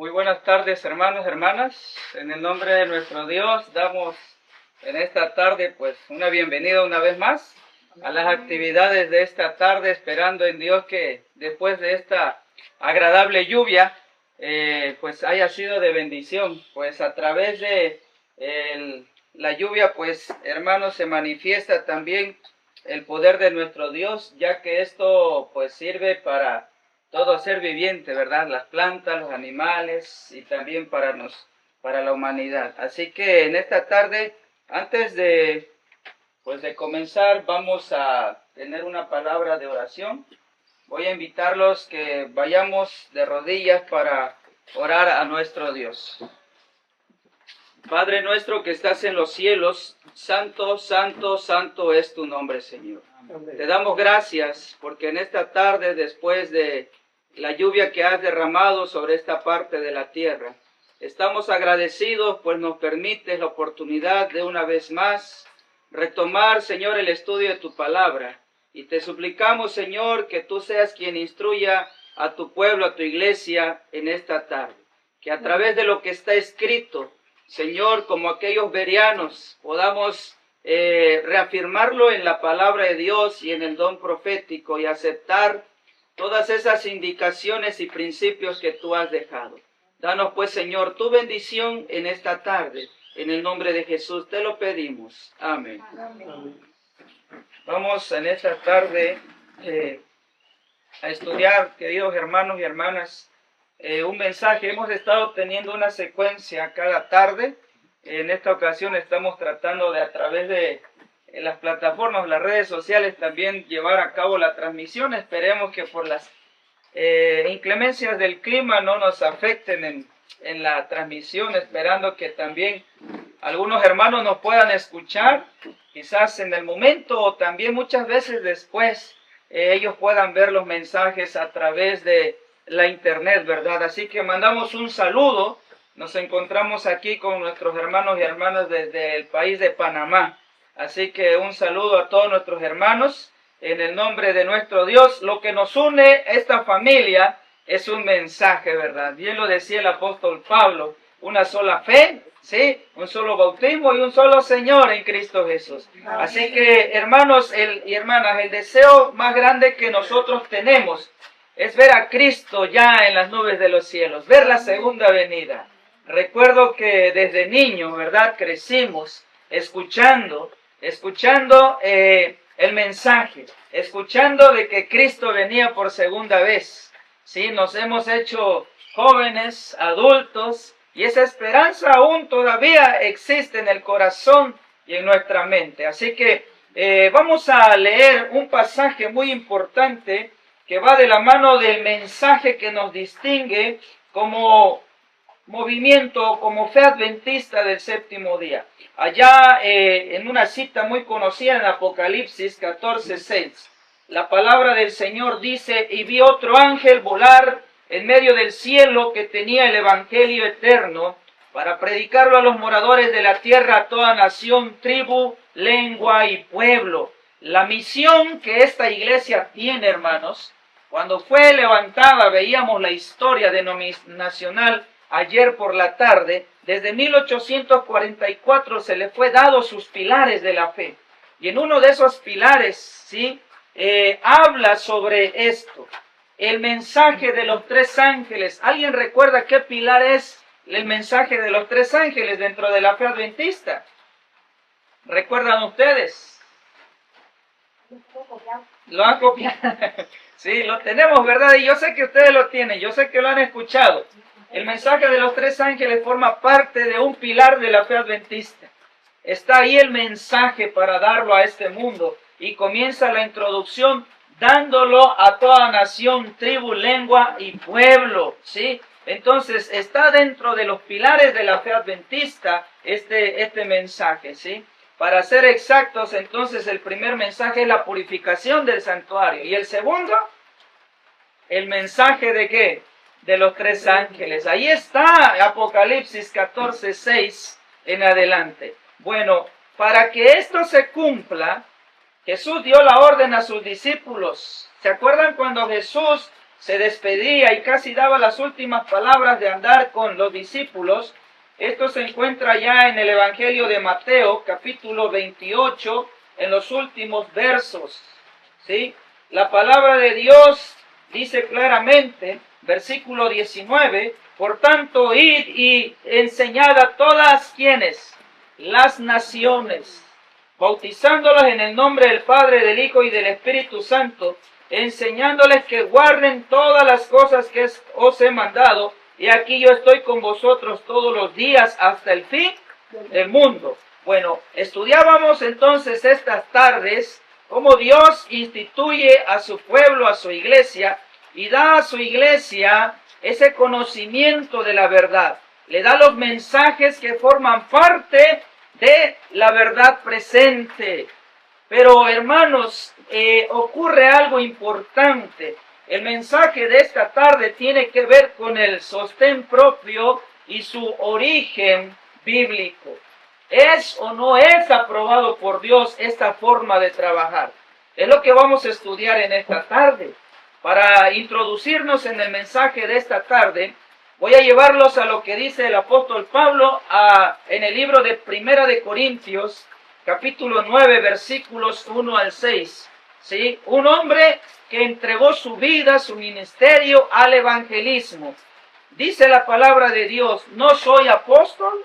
Muy buenas tardes, hermanos, hermanas. En el nombre de nuestro Dios damos en esta tarde pues una bienvenida una vez más a las actividades de esta tarde, esperando en Dios que después de esta agradable lluvia pues haya sido de bendición. Pues a través de la lluvia, pues hermanos, se manifiesta también el poder de nuestro Dios, ya que esto pues sirve para todo ser viviente, ¿verdad? Las plantas, los animales y también para la humanidad. Así que en esta tarde, antes de comenzar, vamos a tener una palabra de oración. Voy a invitarlos que vayamos de rodillas para orar a nuestro Dios. Padre nuestro que estás en los cielos, santo, santo, santo es tu nombre, Señor. Amén. Te damos gracias porque en esta tarde, después de la lluvia que has derramado sobre esta parte de la tierra, estamos agradecidos, pues nos permites la oportunidad de una vez más retomar, Señor, el estudio de tu palabra. Y te suplicamos, Señor, que tú seas quien instruya a tu pueblo, a tu iglesia en esta tarde. Que a través de lo que está escrito, Señor, como aquellos bereanos, podamos reafirmarlo en la palabra de Dios y en el don profético y aceptar todas esas indicaciones y principios que tú has dejado. Danos pues, Señor, tu bendición en esta tarde. En el nombre de Jesús te lo pedimos. Amén. Amén. Vamos en esta tarde a estudiar, queridos hermanos y hermanas, un mensaje. Hemos estado teniendo una secuencia cada tarde. En esta ocasión estamos tratando de, a través de las plataformas, las redes sociales, también llevar a cabo la transmisión. Esperemos que por las inclemencias del clima no nos afecten en la transmisión, esperando que también algunos hermanos nos puedan escuchar, quizás en el momento o también muchas veces después ellos puedan ver los mensajes a través de la internet, ¿verdad? Así que mandamos un saludo. Nos encontramos aquí con nuestros hermanos y hermanas desde el país de Panamá. Así que un saludo a todos nuestros hermanos en el nombre de nuestro Dios. Lo que nos une esta familia es un mensaje, ¿verdad? Bien lo decía el apóstol Pablo, una sola fe, ¿sí? Un solo bautismo y un solo Señor en Cristo Jesús. Así que, hermanos y hermanas, el deseo más grande que nosotros tenemos es ver a Cristo ya en las nubes de los cielos, ver la segunda venida. Recuerdo que desde niño, ¿verdad? Crecimos escuchando el mensaje, escuchando de que Cristo venía por segunda vez. Sí, nos hemos hecho jóvenes, adultos, y esa esperanza aún todavía existe en el corazón y en nuestra mente. Así que vamos a leer un pasaje muy importante que va de la mano del mensaje que nos distingue como movimiento, como fe adventista del séptimo día. Allá en una cita muy conocida en Apocalipsis 14:6, la palabra del Señor dice: y vi otro ángel volar en medio del cielo que tenía el evangelio eterno para predicarlo a los moradores de la tierra, a toda nación, tribu, lengua y pueblo. La misión que esta iglesia tiene, hermanos, cuando fue levantada, veíamos la historia denominacional ayer por la tarde. Desde 1844 se le fue dado sus pilares de la fe. Y en uno de esos pilares, ¿sí? Habla sobre esto. El mensaje de los tres ángeles. ¿Alguien recuerda qué pilar es el mensaje de los tres ángeles dentro de la fe adventista? ¿Recuerdan ustedes? Lo han copiado. Sí, lo tenemos, ¿verdad? Y yo sé que ustedes lo tienen, yo sé que lo han escuchado. El mensaje de los tres ángeles forma parte de un pilar de la fe adventista. Está ahí el mensaje para darlo a este mundo. Y comienza la introducción dándolo a toda nación, tribu, lengua y pueblo, ¿sí? Entonces, está dentro de los pilares de la fe adventista este mensaje, ¿sí? Para ser exactos, entonces, el primer mensaje es la purificación del santuario. Y el segundo, el mensaje ¿de qué? De los tres ángeles. Ahí está Apocalipsis 14:6 en adelante. Bueno, para que esto se cumpla, Jesús dio la orden a sus discípulos. ¿Se acuerdan cuando Jesús se despedía y casi daba las últimas palabras de andar con los discípulos. Esto se encuentra ya en el Evangelio de Mateo, capítulo 28, en los últimos versos, ¿sí? La palabra de Dios dice claramente, versículo 19, por tanto, id y enseñad a todas quienes, las naciones, bautizándolas en el nombre del Padre, del Hijo y del Espíritu Santo, enseñándoles que guarden todas las cosas que os he mandado, y aquí yo estoy con vosotros todos los días hasta el fin del mundo. Bueno, estudiábamos entonces estas tardes cómo Dios instituye a su pueblo, a su iglesia, y da a su iglesia ese conocimiento de la verdad. Le da los mensajes que forman parte de la verdad presente. Pero hermanos, ocurre algo importante. El mensaje de esta tarde tiene que ver con el sostén propio y su origen bíblico. ¿Es o no es aprobado por Dios esta forma de trabajar? Es lo que vamos a estudiar en esta tarde. Para introducirnos en el mensaje de esta tarde, voy a llevarlos a lo que dice el apóstol Pablo en el libro de Primera de Corintios, capítulo 9, versículos 1 al 6. ¿Sí? Un hombre que entregó su vida, su ministerio al evangelismo. Dice la palabra de Dios, no soy apóstol,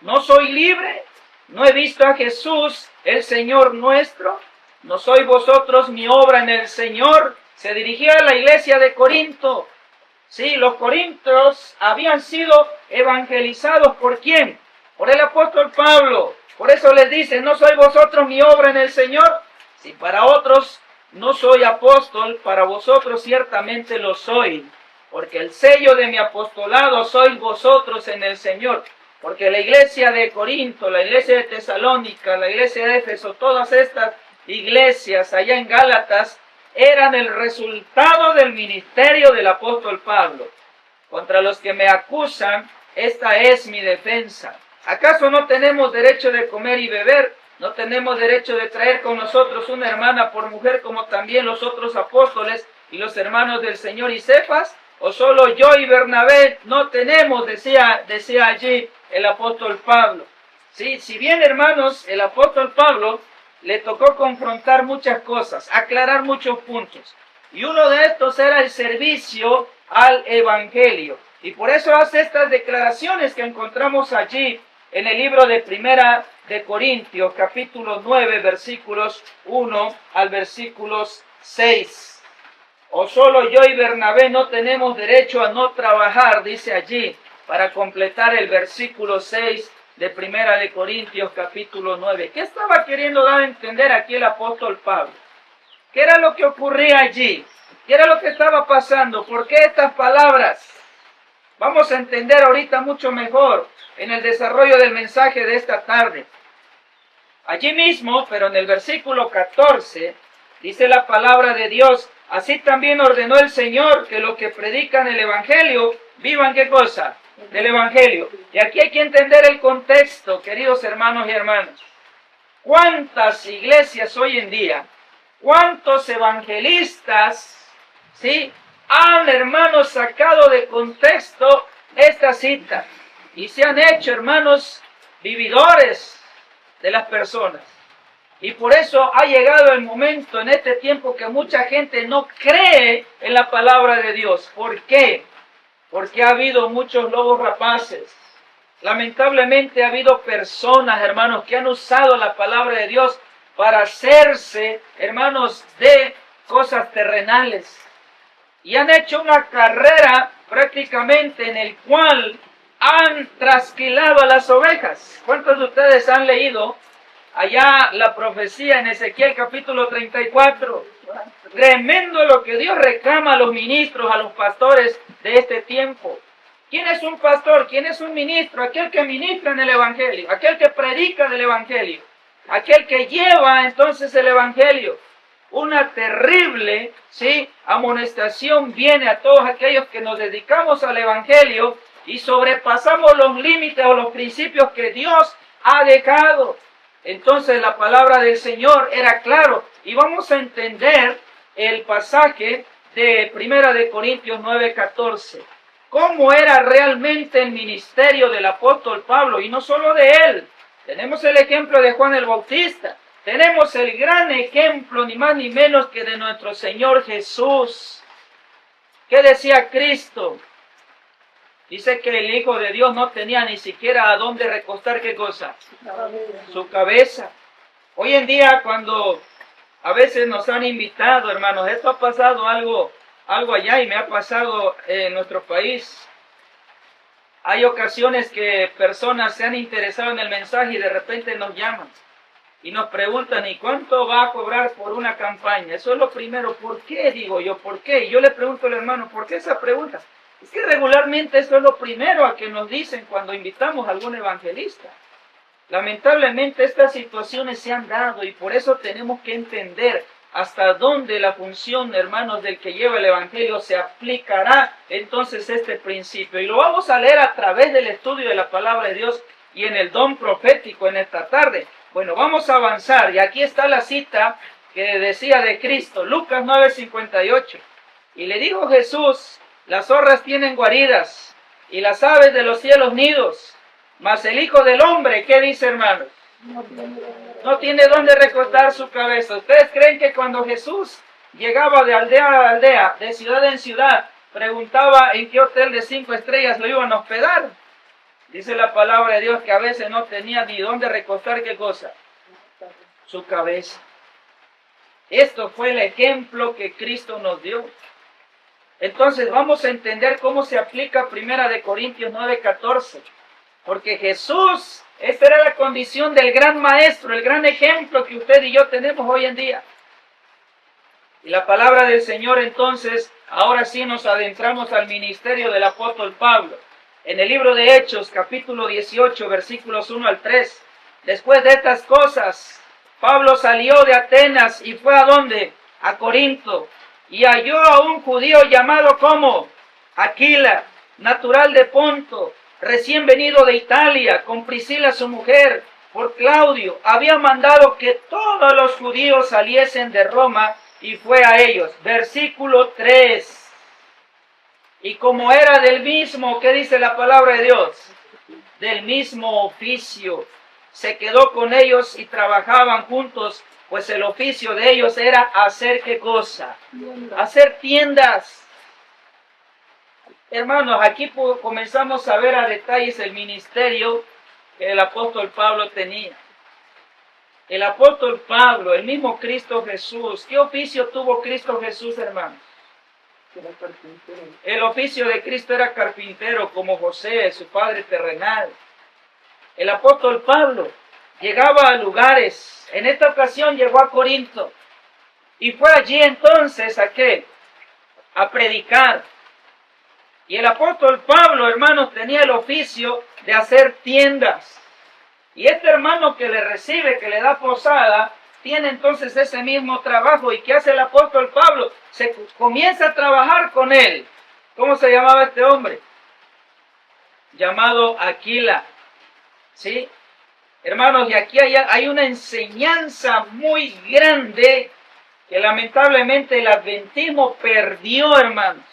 no soy libre, no he visto a Jesús, el Señor nuestro, no sois vosotros mi obra en el Señor. Se dirigía a la iglesia de Corinto. Sí, los corintios habían sido evangelizados ¿por quién? Por el apóstol Pablo. Por eso les dice, ¿no sois vosotros mi obra en el Señor? Si para otros no soy apóstol, para vosotros ciertamente lo soy. Porque el sello de mi apostolado sois vosotros en el Señor. Porque la iglesia de Corinto, la iglesia de Tesalónica, la iglesia de Éfeso, todas estas iglesias allá en Gálatas, eran el resultado del ministerio del apóstol Pablo. Contra los que me acusan, esta es mi defensa. ¿Acaso no tenemos derecho de comer y beber? ¿No tenemos derecho de traer con nosotros una hermana por mujer como también los otros apóstoles y los hermanos del Señor y Cefas? ¿O solo yo y Bernabé no tenemos? Decía allí el apóstol Pablo. Sí, si bien, hermanos, el apóstol Pablo le tocó confrontar muchas cosas, aclarar muchos puntos. Y uno de estos era el servicio al evangelio. Y por eso hace estas declaraciones que encontramos allí en el libro de Primera de Corintios, capítulo 9, versículos 1 al versículos 6. O solo yo y Bernabé no tenemos derecho a no trabajar, dice allí, para completar el versículo 6 de Primera de Corintios, capítulo 9. ¿Qué estaba queriendo dar a entender aquí el apóstol Pablo? ¿Qué era lo que ocurría allí? ¿Qué era lo que estaba pasando? ¿Por qué estas palabras? Vamos a entender ahorita mucho mejor en el desarrollo del mensaje de esta tarde. Allí mismo, pero en el versículo 14, dice la palabra de Dios, así también ordenó el Señor que los que predican el evangelio vivan ¿qué cosa? Del evangelio. Y aquí hay que entender el contexto, queridos hermanos y hermanas. ¿Cuántas iglesias hoy en día, cuántos evangelistas, sí, han, hermanos, sacado de contexto esta cita y se han hecho, hermanos, vividores de las personas? Y por eso ha llegado el momento en este tiempo que mucha gente no cree en la palabra de Dios. ¿Por qué? Porque ha habido muchos lobos rapaces. Lamentablemente ha habido personas, hermanos, que han usado la palabra de Dios para hacerse, hermanos, de cosas terrenales. Y han hecho una carrera prácticamente en el cual han trasquilado a las ovejas. ¿Cuántos de ustedes han leído allá la profecía en Ezequiel capítulo 34? Tremendo lo que Dios reclama a los ministros, a los pastores de este tiempo. ¿Quién es un pastor? ¿Quién es un ministro? Aquel que ministra en el evangelio, aquel que predica del evangelio, aquel que lleva entonces el evangelio. Una terrible, ¿sí?, amonestación viene a todos aquellos que nos dedicamos al evangelio y sobrepasamos los límites o los principios que Dios ha dejado. Entonces la palabra del Señor era claro, y vamos a entender el pasaje de Primera de Corintios 9:14. ¿Cómo era realmente el ministerio del apóstol Pablo? Y no solo de él. Tenemos el ejemplo de Juan el Bautista. Tenemos el gran ejemplo, ni más ni menos que de nuestro Señor Jesús. ¿Qué decía Cristo? Dice que el Hijo de Dios no tenía ni siquiera a dónde recostar, ¿qué cosa? Su cabeza. Hoy en día, cuando a veces nos han invitado, hermanos, esto ha pasado algo allá y me ha pasado en nuestro país. Hay ocasiones que personas se han interesado en el mensaje y de repente nos llaman y nos preguntan, ¿y cuánto va a cobrar por una campaña? Eso es lo primero. ¿Por qué? Digo yo, ¿por qué? Y yo le pregunto al hermano, ¿por qué esa pregunta? Es que regularmente eso es lo primero a que nos dicen cuando invitamos a algún evangelista. Lamentablemente estas situaciones se han dado y por eso tenemos que entender hasta dónde la función, hermanos, del que lleva el evangelio se aplicará entonces este principio. Y lo vamos a leer a través del estudio de la palabra de Dios y en el don profético en esta tarde. Bueno, vamos a avanzar y aquí está la cita que decía de Cristo, Lucas 9:58. Y le dijo Jesús, las zorras tienen guaridas y las aves de los cielos nidos, mas el Hijo del Hombre, ¿qué dice, hermanos? No tiene dónde recostar su cabeza. ¿Ustedes creen que cuando Jesús llegaba de aldea a aldea, de ciudad en ciudad, preguntaba en qué hotel de 5 estrellas lo iban a hospedar? Dice la palabra de Dios que a veces no tenía ni dónde recostar, ¿qué cosa? Su cabeza. Esto fue el ejemplo que Cristo nos dio. Entonces vamos a entender cómo se aplica 1 de Corintios 9:14. Porque Jesús, esta era la condición del gran maestro, el gran ejemplo que usted y yo tenemos hoy en día. Y la palabra del Señor entonces, ahora sí nos adentramos al ministerio del apóstol Pablo. En el libro de Hechos, capítulo 18, versículos 1 al 3. Después de estas cosas, Pablo salió de Atenas y fue ¿a dónde? A Corinto. Y halló a un judío llamado ¿cómo? Aquila, natural de Ponto, recién venido de Italia, con Priscila su mujer, por Claudio, había mandado que todos los judíos saliesen de Roma y fue a ellos. Versículo 3. Y como era del mismo, ¿qué dice la palabra de Dios? Del mismo oficio, se quedó con ellos y trabajaban juntos, pues el oficio de ellos era hacer ¿qué cosa? Hacer tiendas. Hermanos, aquí comenzamos a ver a detalles el ministerio que el apóstol Pablo tenía. El apóstol Pablo, el mismo Cristo Jesús. ¿Qué oficio tuvo Cristo Jesús, hermanos? El oficio de Cristo era carpintero, como José, su padre terrenal. El apóstol Pablo llegaba a lugares. En esta ocasión llegó a Corinto. Y fue allí entonces ¿a qué? A predicar. Y el apóstol Pablo, hermanos, tenía el oficio de hacer tiendas. Y este hermano que le recibe, que le da posada, tiene entonces ese mismo trabajo. ¿Y qué hace el apóstol Pablo? Se comienza a trabajar con él. ¿Cómo se llamaba este hombre? Llamado Aquila. ¿Sí? Hermanos, y aquí hay una enseñanza muy grande que lamentablemente el adventismo perdió, hermanos.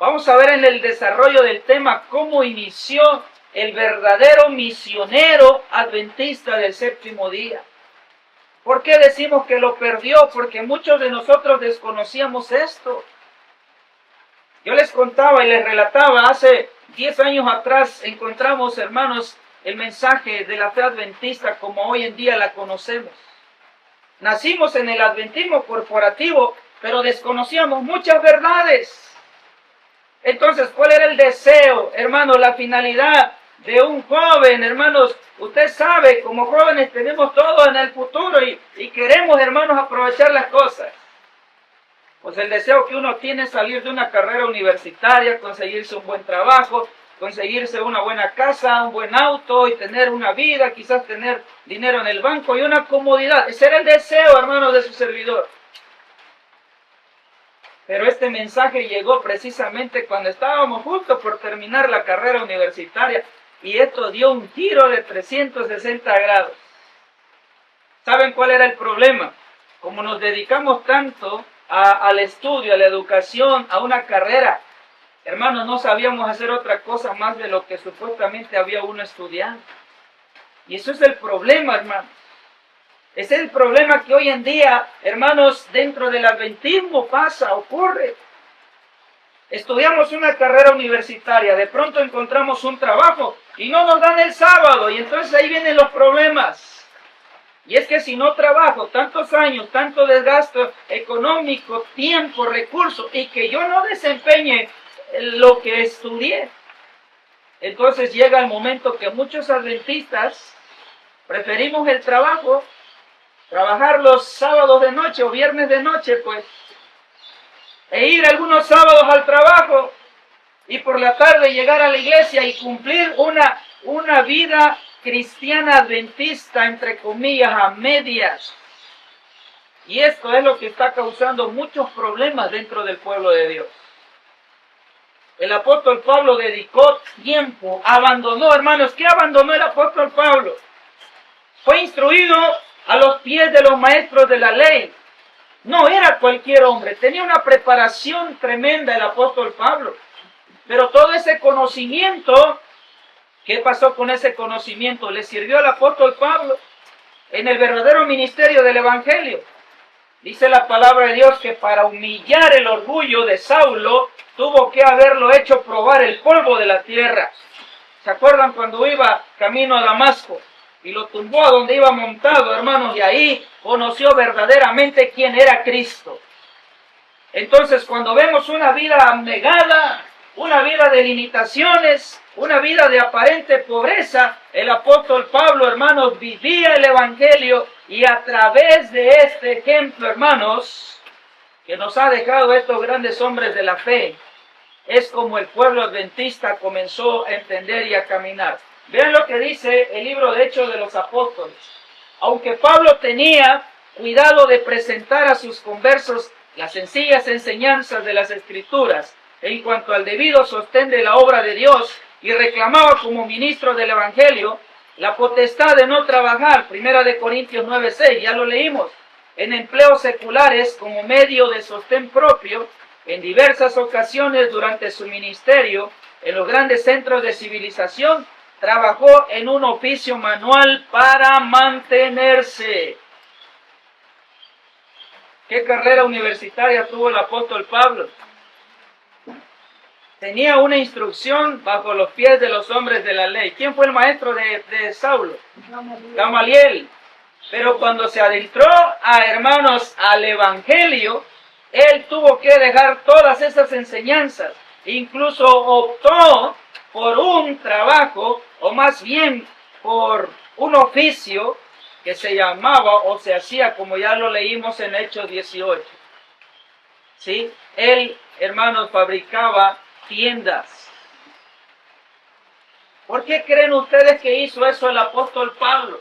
Vamos a ver en el desarrollo del tema cómo inició el verdadero misionero adventista del séptimo día. ¿Por qué decimos que lo perdió? Porque muchos de nosotros desconocíamos esto. Yo les contaba y les relataba, hace 10 años atrás encontramos, hermanos, el mensaje de la fe adventista como hoy en día la conocemos. Nacimos en el adventismo corporativo, pero desconocíamos muchas verdades. Entonces, ¿cuál era el deseo, hermanos, la finalidad de un joven? Hermanos, usted sabe, como jóvenes tenemos todo en el futuro y queremos, hermanos, aprovechar las cosas. Pues el deseo que uno tiene es salir de una carrera universitaria, conseguirse un buen trabajo, conseguirse una buena casa, un buen auto y tener una vida, quizás tener dinero en el banco y una comodidad. Ese era el deseo, hermanos, de su servidor. Pero este mensaje llegó precisamente cuando estábamos justo por terminar la carrera universitaria y esto dio un giro de 360 grados. ¿Saben cuál era el problema? Como nos dedicamos tanto al estudio, a la educación, a una carrera, hermanos, no sabíamos hacer otra cosa más de lo que supuestamente había uno estudiando. Y eso es el problema, hermanos. Ese es el problema que hoy en día, hermanos, dentro del adventismo ocurre. Estudiamos una carrera universitaria, de pronto encontramos un trabajo y no nos dan el sábado, y entonces ahí vienen los problemas. Y es que si no trabajo tantos años, tanto desgaste económico, tiempo, recursos, y que yo no desempeñe lo que estudié, entonces llega el momento que muchos adventistas preferimos el trabajo, trabajar los sábados de noche o viernes de noche, pues, e ir algunos sábados al trabajo y por la tarde llegar a la iglesia y cumplir una vida cristiana adventista, entre comillas, a medias. Y esto es lo que está causando muchos problemas dentro del pueblo de Dios. El apóstol Pablo dedicó tiempo, abandonó, hermanos, ¿qué abandonó el apóstol Pablo? Fue instruido a los pies de los maestros de la ley. No era cualquier hombre, tenía una preparación tremenda el apóstol Pablo. Pero todo ese conocimiento, ¿qué pasó con ese conocimiento? Le sirvió al apóstol Pablo en el verdadero ministerio del evangelio. Dice la palabra de Dios que para humillar el orgullo de Saulo, tuvo que haberlo hecho probar el polvo de la tierra. ¿Se acuerdan cuando iba camino a Damasco? Y lo tumbó a donde iba montado, hermanos, y ahí conoció verdaderamente quién era Cristo. Entonces, cuando vemos una vida abnegada, una vida de limitaciones, una vida de aparente pobreza, el apóstol Pablo, hermanos, vivía el evangelio, y a través de este ejemplo, hermanos, que nos ha dejado estos grandes hombres de la fe, es como el pueblo adventista comenzó a entender y a caminar. Vean lo que dice el libro de Hechos de los Apóstoles. Aunque Pablo tenía cuidado de presentar a sus conversos las sencillas enseñanzas de las Escrituras en cuanto al debido sostén de la obra de Dios, y reclamaba como ministro del Evangelio la potestad de no trabajar, 1 Corintios 9:6, ya lo leímos, en empleos seculares como medio de sostén propio, en diversas ocasiones durante su ministerio en los grandes centros de civilización, trabajó en un oficio manual para mantenerse. ¿Qué carrera universitaria tuvo el apóstol Pablo? Tenía una instrucción bajo los pies de los hombres de la ley. ¿Quién fue el maestro de Saulo? Gamaliel. Pero cuando se adentró hermanos, al evangelio, él tuvo que dejar todas esas enseñanzas. Incluso optó por un trabajo, o más bien por un oficio que se llamaba o se hacía, como ya lo leímos en Hechos 18. ¿Sí? Él, hermanos, fabricaba tiendas. ¿Por qué creen ustedes que hizo eso el apóstol Pablo?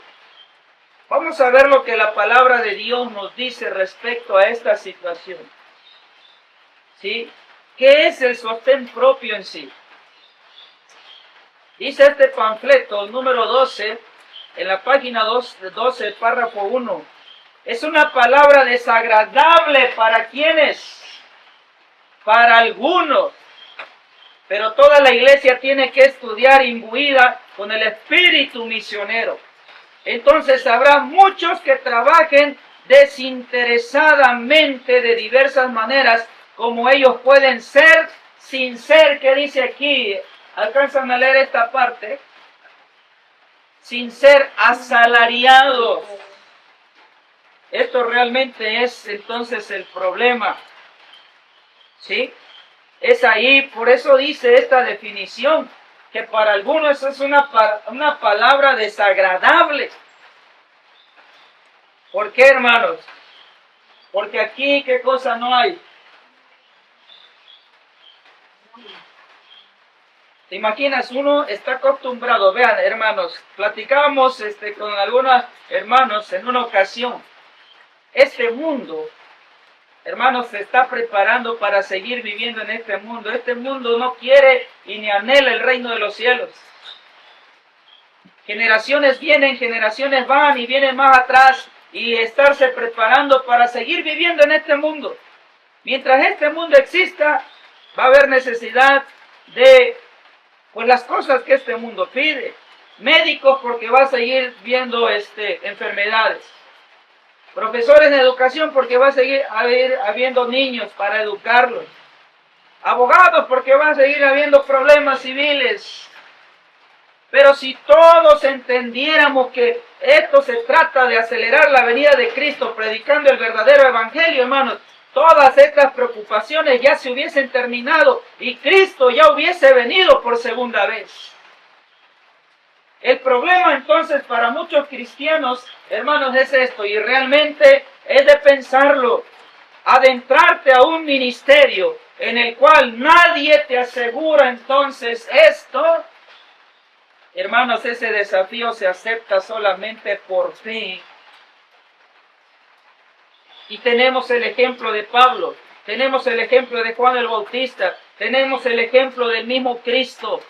Vamos a ver lo que la palabra de Dios nos dice respecto a esta situación. ¿Sí? ¿Qué es el sostén propio en sí? Dice este panfleto, número 12, en la página 12, párrafo 1. Es una palabra desagradable para quienes, para algunos, pero toda la iglesia tiene que estudiar imbuida con el espíritu misionero. Entonces habrá muchos que trabajen desinteresadamente de diversas maneras, como ellos pueden ser, sin ser, ¿qué dice aquí? ¿Alcanzan a leer esta parte? Sin ser asalariados. Esto realmente es entonces el problema. ¿Sí? Es ahí, por eso dice esta definición, que para algunos es una palabra desagradable. ¿Por qué, hermanos? Porque aquí, ¿qué cosa no hay? ¿Te imaginas? Uno está acostumbrado, vean, hermanos, platicábamos con algunos hermanos en una ocasión. Este mundo, hermanos, se está preparando para seguir viviendo en este mundo. Este mundo no quiere y ni anhela el reino de los cielos. Generaciones vienen, generaciones van y vienen más atrás, y estarse preparando para seguir viviendo en este mundo. Mientras este mundo exista, va a haber necesidad de pues las cosas que este mundo pide. Médicos, porque va a seguir viendo enfermedades. Profesores de educación, porque va a seguir habiendo niños para educarlos. Abogados, porque va a seguir habiendo problemas civiles. Pero si todos entendiéramos que esto se trata de acelerar la venida de Cristo, predicando el verdadero evangelio, hermanos, todas estas preocupaciones ya se hubiesen terminado y Cristo ya hubiese venido por segunda vez. El problema entonces para muchos cristianos, hermanos, es esto, y realmente es de pensarlo, adentrarte a un ministerio en el cual nadie te asegura entonces esto. Hermanos, ese desafío se acepta solamente por fe. Y tenemos el ejemplo de Pablo, tenemos el ejemplo de Juan el Bautista, tenemos el ejemplo del mismo Cristo.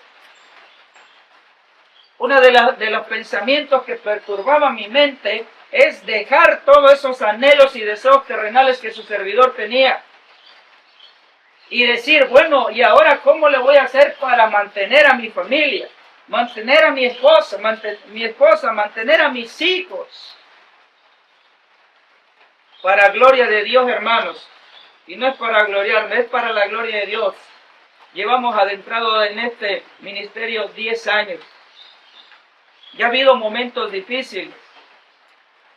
Uno de los pensamientos que perturbaba mi mente es dejar todos esos anhelos y deseos terrenales que su servidor tenía. Y decir, bueno, ¿y ahora cómo le voy a hacer para mantener a mi familia? Mantener a mi esposa, mantener a mis hijos. Para gloria de Dios, hermanos. Y no es para gloriarme, es para la gloria de Dios. Llevamos adentrado en este ministerio 10 años. Ya ha habido momentos difíciles,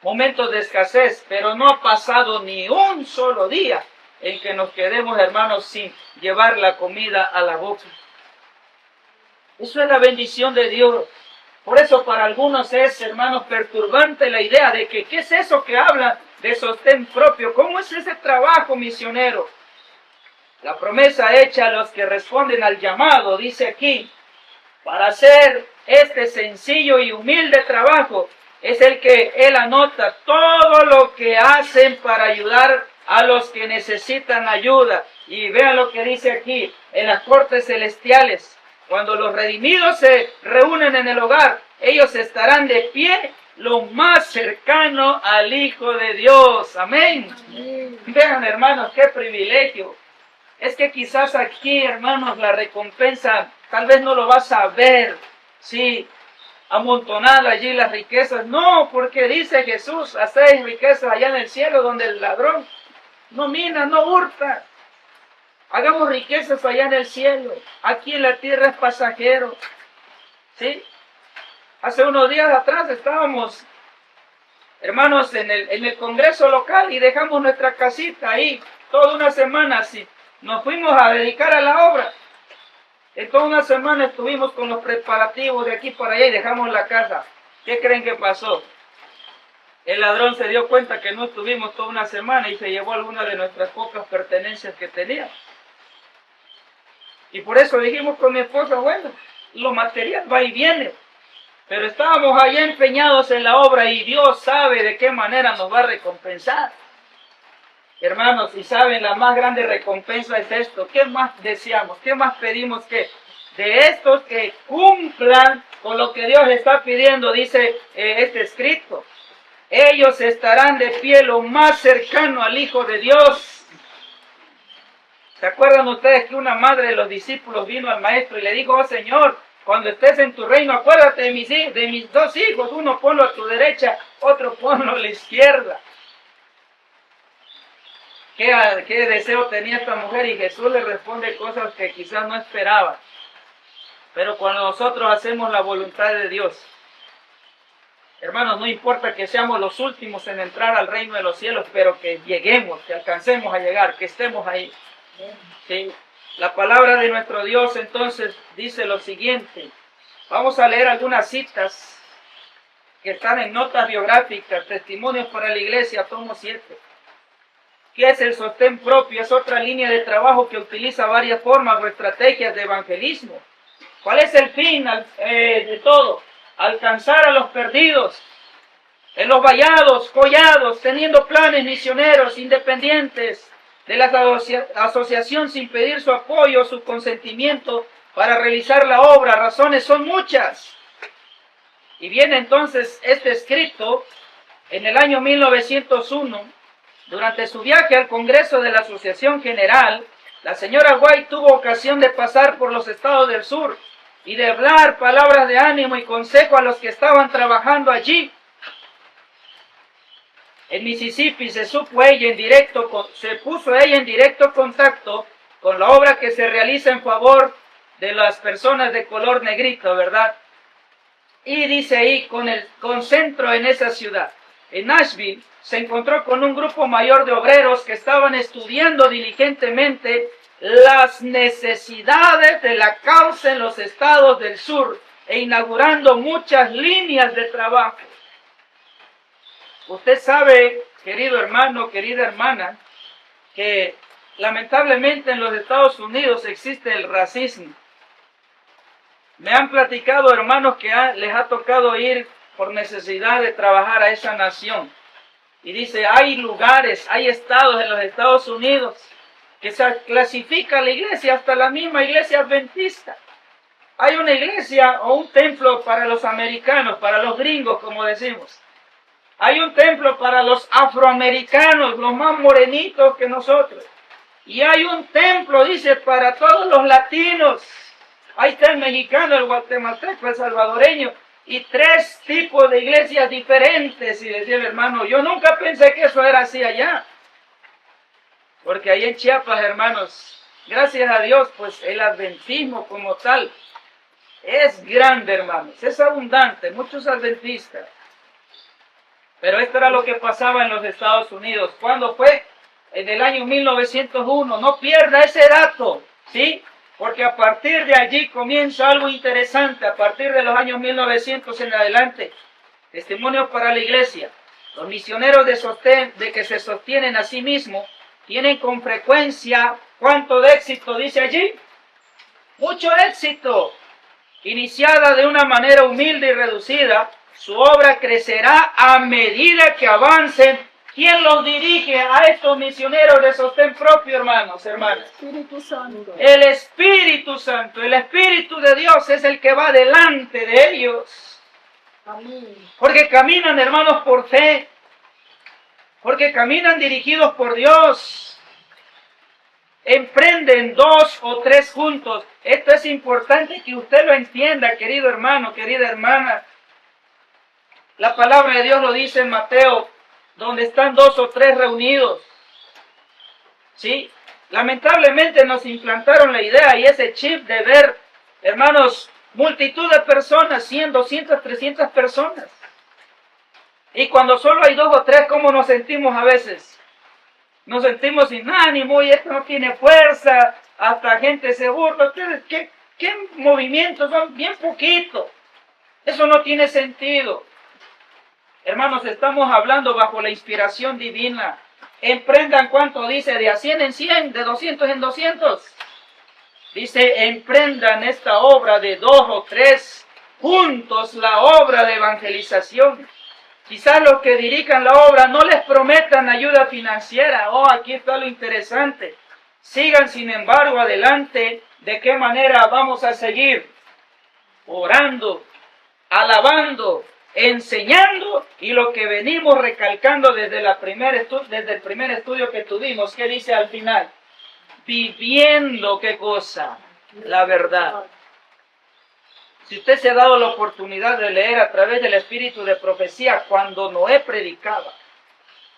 momentos de escasez, pero no ha pasado ni un solo día en que nos quedemos, hermanos, sin llevar la comida a la boca. Eso es la bendición de Dios. Por eso para algunos es, hermanos, perturbante la idea de que ¿qué es eso que habla de sostén propio? ¿Cómo es ese trabajo misionero? La promesa hecha a los que responden al llamado, dice aquí, para hacer este sencillo y humilde trabajo, es el que él anota todo lo que hacen para ayudar a los que necesitan ayuda. Y vean lo que dice aquí, en las cortes celestiales. Cuando los redimidos se reúnen en el hogar, ellos estarán de pie lo más cercano al Hijo de Dios. Amén. Vean, hermanos, qué privilegio. Es que quizás aquí, hermanos, la recompensa tal vez no lo vas a ver, sí, amontonar allí las riquezas. No, porque dice Jesús, hacéis riquezas allá en el cielo donde el ladrón no mina, no hurta. Hagamos riquezas allá en el cielo. Aquí en la tierra es pasajero. ¿Sí? Hace unos días atrás estábamos, hermanos, en el congreso local y dejamos nuestra casita ahí toda una semana así. Nos fuimos a dedicar a la obra. En toda una semana estuvimos con los preparativos de aquí para allá y dejamos la casa. ¿Qué creen que pasó? El ladrón se dio cuenta que no estuvimos toda una semana y se llevó algunas de nuestras pocas pertenencias que teníamos. Y por eso dijimos con mi esposa, bueno, lo material va y viene. Pero estábamos allá empeñados en la obra y Dios sabe de qué manera nos va a recompensar. Hermanos, y saben, la más grande recompensa es esto. ¿Qué más deseamos? ¿Qué más pedimos que de estos que cumplan con lo que Dios está pidiendo? Dice este escrito. Ellos estarán de pie lo más cercano al Hijo de Dios. ¿Se acuerdan ustedes que una madre de los discípulos vino al maestro y le dijo, oh Señor, cuando estés en tu reino, acuérdate de mis dos hijos, uno ponlo a tu derecha, otro ponlo a la izquierda? ¿Qué deseo tenía esta mujer? Y Jesús le responde cosas que quizás no esperaba. Pero cuando nosotros hacemos la voluntad de Dios, hermanos, no importa que seamos los últimos en entrar al reino de los cielos, pero que lleguemos, que alcancemos a llegar, que estemos ahí. ¿Sí? La palabra de nuestro Dios entonces dice lo siguiente. Vamos a leer algunas citas que están en notas biográficas, testimonios para la iglesia, tomo 7. ¿Qué es el sostén propio? Es otra línea de trabajo que utiliza varias formas o estrategias de evangelismo. ¿Cuál es el fin de todo? Alcanzar a los perdidos, en los vallados, collados, teniendo planes misioneros independientes de la asociación sin pedir su apoyo, su consentimiento para realizar la obra. Razones son muchas. Y viene entonces este escrito en el año 1901 Durante su viaje al Congreso de la Asociación General, la señora White tuvo ocasión de pasar por los estados del sur y de hablar palabras de ánimo y consejo a los que estaban trabajando allí. En Mississippi se puso ella en directo contacto con la obra que se realiza en favor de las personas de color negrito, ¿verdad? Y dice ahí, con centro en esa ciudad. En Nashville se encontró con un grupo mayor de obreros que estaban estudiando diligentemente las necesidades de la causa en los estados del sur e inaugurando muchas líneas de trabajo. Usted sabe, querido hermano, querida hermana, que lamentablemente en los Estados Unidos existe el racismo. Me han platicado hermanos que les ha tocado ir por necesidad de trabajar a esa nación. Y dice, hay lugares, hay estados en los Estados Unidos que se clasifica la iglesia, hasta la misma iglesia adventista. Hay una iglesia o un templo para los americanos, para los gringos, como decimos. Hay un templo para los afroamericanos, los más morenitos que nosotros. Y hay un templo, dice, para todos los latinos. Ahí está el mexicano, el guatemalteco, el salvadoreño. Y 3 tipos de iglesias diferentes. Y decía el hermano, yo nunca pensé que eso era así allá. Porque ahí en Chiapas, hermanos, gracias a Dios, pues el adventismo como tal es grande, hermanos. Es abundante, muchos adventistas. Pero esto era lo que pasaba en los Estados Unidos. ¿Cuándo fue? En el año 1901. No pierda ese dato, ¿sí? Porque a partir de allí comienza algo interesante. A partir de los años 1900 en adelante. Testimonios para la iglesia. Los misioneros de que se sostienen a sí mismos tienen con frecuencia, ¿cuánto de éxito dice allí? Mucho éxito. Iniciada de una manera humilde y reducida, su obra crecerá a medida que avancen. ¿Quién los dirige a estos misioneros de sostén propio, hermanos, hermanas? Espíritu Santo. El Espíritu Santo, el Espíritu de Dios es el que va delante de ellos. Amén. Porque caminan, hermanos, por fe. Porque caminan dirigidos por Dios. Emprenden 2 o 3 juntos. Esto es importante que usted lo entienda, querido hermano, querida hermana. La palabra de Dios lo dice en Mateo, donde están 2 o 3 reunidos. ¿Sí? Lamentablemente nos implantaron la idea y ese chip de ver, hermanos, multitud de personas, 100, 200, 300 personas. Y cuando solo hay 2 o 3, ¿cómo nos sentimos a veces? Nos sentimos sin ánimo y esto no tiene fuerza, hasta gente se burla. Ustedes, ¿qué movimientos son? Bien poquito. Eso no tiene sentido. Hermanos, estamos hablando bajo la inspiración divina. Emprendan, ¿cuánto dice? De a 100 en 100, de 200 en 200. Dice, emprendan esta obra de 2 o 3 juntos, la obra de evangelización. Quizás los que dirijan la obra no les prometan ayuda financiera. Oh, aquí está lo interesante. Sigan, sin embargo, adelante. ¿De qué manera vamos a seguir? Orando, alabando, enseñando, y lo que venimos recalcando desde el primer estudio que tuvimos, ¿qué dice al final? Viviendo, ¿qué cosa? La verdad. Si usted se ha dado la oportunidad de leer a través del espíritu de profecía, cuando Noé predicaba,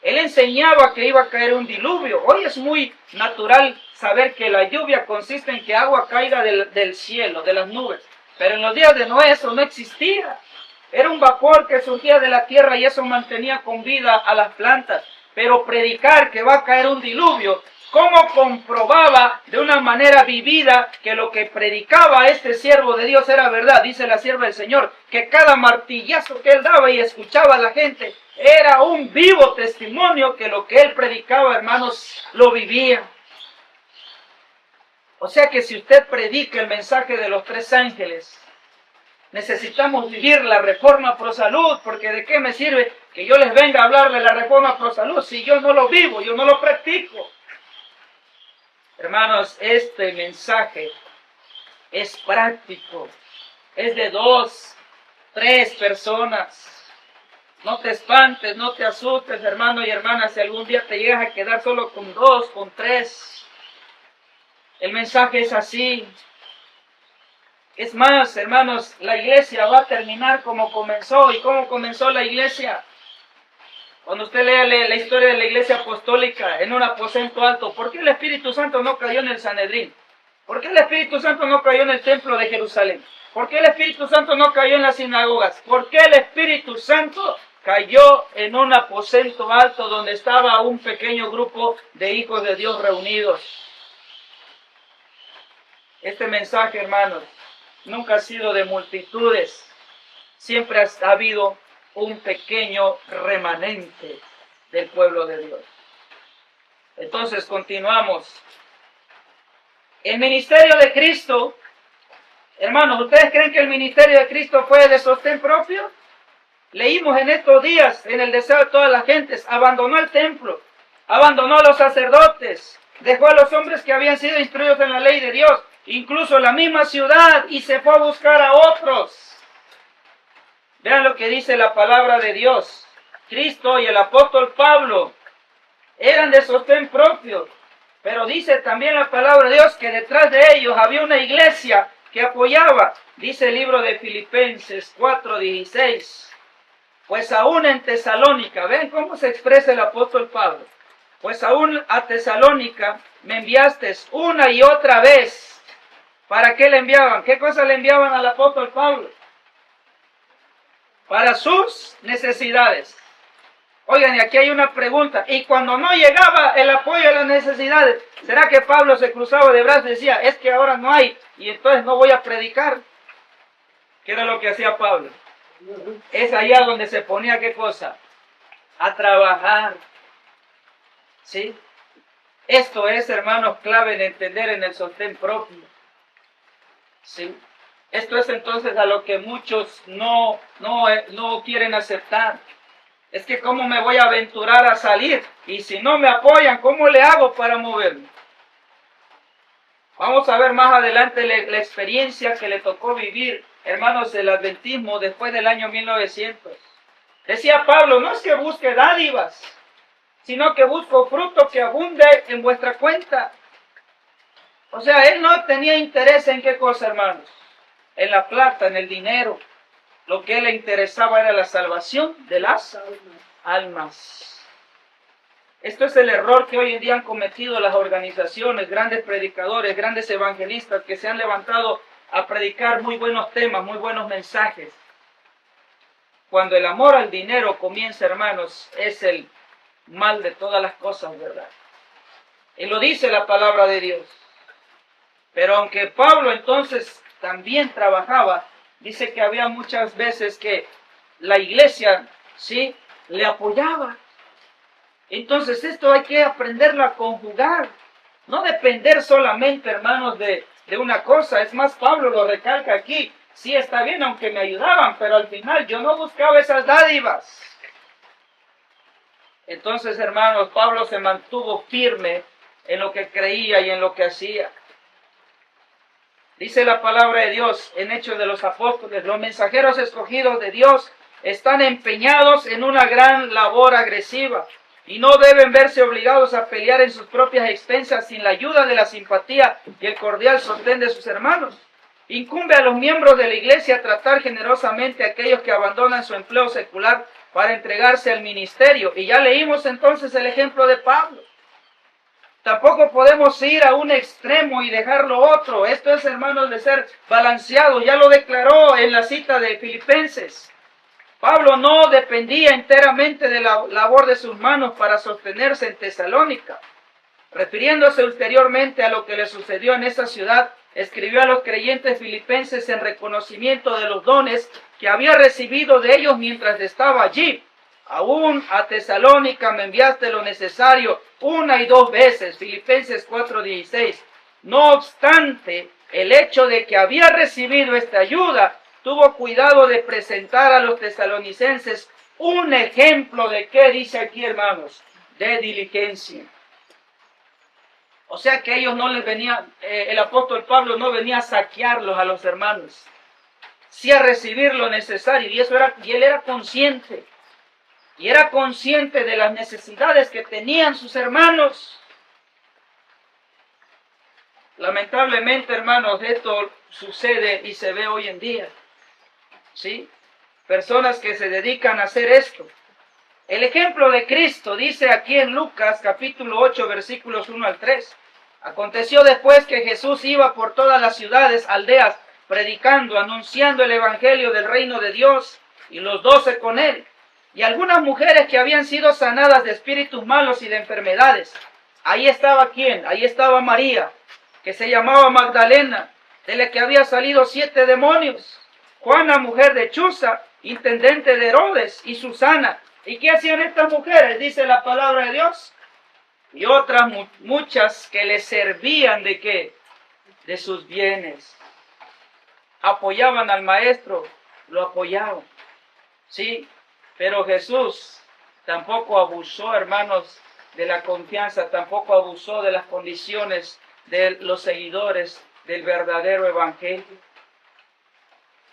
él enseñaba que iba a caer un diluvio. Hoy es muy natural saber que la lluvia consiste en que agua caiga del cielo, de las nubes. Pero en los días de Noé eso no existía. Era un vapor que surgía de la tierra y eso mantenía con vida a las plantas. Pero predicar que va a caer un diluvio, ¿cómo comprobaba de una manera vivida que lo que predicaba este siervo de Dios era verdad? Dice la sierva del Señor, que cada martillazo que él daba y escuchaba a la gente era un vivo testimonio que lo que él predicaba, hermanos, lo vivía. O sea que si usted predica el mensaje de los 3 ángeles, necesitamos vivir la reforma pro salud, porque ¿de qué me sirve que yo les venga a hablar de la reforma pro salud si yo no lo vivo, yo no lo practico? Hermanos, este mensaje es práctico, es de 2, 3 personas. No te espantes, no te asustes, hermano y hermana, si algún día te llegas a quedar solo con 2, con 3. El mensaje es así. Es más, hermanos, la iglesia va a terminar como comenzó. ¿Y cómo comenzó la iglesia? Cuando usted lea la historia de la iglesia apostólica en un aposento alto, ¿por qué el Espíritu Santo no cayó en el Sanedrín? ¿Por qué el Espíritu Santo no cayó en el templo de Jerusalén? ¿Por qué el Espíritu Santo no cayó en las sinagogas? ¿Por qué el Espíritu Santo cayó en un aposento alto donde estaba un pequeño grupo de hijos de Dios reunidos? Este mensaje, hermanos, nunca ha sido de multitudes. Siempre ha habido un pequeño remanente del pueblo de Dios. Entonces continuamos. El ministerio de Cristo, hermanos, ¿ustedes creen que el ministerio de Cristo fue de sostén propio? Leímos en estos días, en el deseo de todas las gentes, abandonó el templo, abandonó a los sacerdotes, dejó a los hombres que habían sido instruidos en la ley de Dios, incluso la misma ciudad, y se fue a buscar a otros. Vean lo que dice la palabra de Dios. Cristo y el apóstol Pablo eran de sostén propio, pero dice también la palabra de Dios que detrás de ellos había una iglesia que apoyaba. Dice el libro de Filipenses 4:16. Pues aún en Tesalónica, ven cómo se expresa el apóstol Pablo. Pues aún a Tesalónica me enviaste una y otra vez. ¿Para qué le enviaban? ¿Qué cosa le enviaban al apóstol Pablo? Para sus necesidades. Oigan, y aquí hay una pregunta. Y cuando no llegaba el apoyo a las necesidades, ¿será que Pablo se cruzaba de brazos y decía, es que ahora no hay, y entonces no voy a predicar? ¿Qué era lo que hacía Pablo? Es allá donde se ponía, ¿qué cosa? A trabajar. ¿Sí? Esto es, hermanos, clave de entender en el sostén propio. ¿Sí? Esto es entonces a lo que muchos no quieren aceptar. Es que ¿cómo me voy a aventurar a salir? Y si no me apoyan, ¿cómo le hago para moverme? Vamos a ver más adelante la experiencia que le tocó vivir, hermanos, del adventismo después del año 1900. Decía Pablo, no es que busque dádivas, sino que busco fruto que abunde en vuestra cuenta. O sea, él no tenía interés en qué cosa, hermanos. En la plata, en el dinero. Lo que a él le interesaba era la salvación de las almas. Esto es el error que hoy en día han cometido las organizaciones, grandes predicadores, grandes evangelistas que se han levantado a predicar muy buenos temas, muy buenos mensajes. Cuando el amor al dinero comienza, hermanos, es el mal de todas las cosas, ¿verdad? Y lo dice la palabra de Dios. Pero aunque Pablo entonces también trabajaba, dice que había muchas veces que la iglesia, ¿sí?, le apoyaba. Entonces esto hay que aprenderlo a conjugar. No depender solamente, hermanos, de una cosa. Es más, Pablo lo recalca aquí. Sí, está bien, aunque me ayudaban, pero al final yo no buscaba esas dádivas. Entonces, hermanos, Pablo se mantuvo firme en lo que creía y en lo que hacía. Dice la palabra de Dios en Hechos de los Apóstoles, los mensajeros escogidos de Dios están empeñados en una gran labor agresiva y no deben verse obligados a pelear en sus propias expensas sin la ayuda de la simpatía y el cordial sostén de sus hermanos. Incumbe a los miembros de la iglesia tratar generosamente a aquellos que abandonan su empleo secular para entregarse al ministerio. Y ya leímos entonces el ejemplo de Pablo. Tampoco podemos ir a un extremo y dejar lo otro. Esto es, hermanos, de ser balanceados. Ya lo declaró en la cita de Filipenses. Pablo no dependía enteramente de la labor de sus manos para sostenerse en Tesalónica. Refiriéndose ulteriormente a lo que le sucedió en esa ciudad, escribió a los creyentes filipenses en reconocimiento de los dones que había recibido de ellos mientras estaba allí. Aún a Tesalónica me enviaste lo necesario 1 y 2 veces, Filipenses 4:16. No obstante, el hecho de que había recibido esta ayuda, tuvo cuidado de presentar a los tesalonicenses un ejemplo de qué dice aquí, hermanos, de diligencia. O sea que ellos no les venía, el apóstol Pablo no venía a saquearlos a los hermanos, sí a recibir lo necesario, y él era consciente. y era consciente de las necesidades que tenían sus hermanos. Lamentablemente, hermanos, esto sucede y se ve hoy en día, ¿sí? Personas que se dedican a hacer esto. El ejemplo de Cristo dice aquí en Lucas capítulo 8, versículos 1 al 3. Aconteció después que Jesús iba por todas las ciudades, aldeas, predicando, anunciando el evangelio del reino de Dios, y los 12 con él, y algunas mujeres que habían sido sanadas de espíritus malos y de enfermedades. Ahí estaba ¿quién? Ahí estaba María, que se llamaba Magdalena, de la que había salido 7 demonios. Juana, mujer de Chuza, intendente de Herodes, y Susana. ¿Y qué hacían estas mujeres? Dice la palabra de Dios. Y otras muchas que le servían ¿de qué? De sus bienes. Apoyaban al maestro, lo apoyaban. Sí, pero Jesús tampoco abusó, hermanos, de la confianza, tampoco abusó de las condiciones de los seguidores del verdadero evangelio.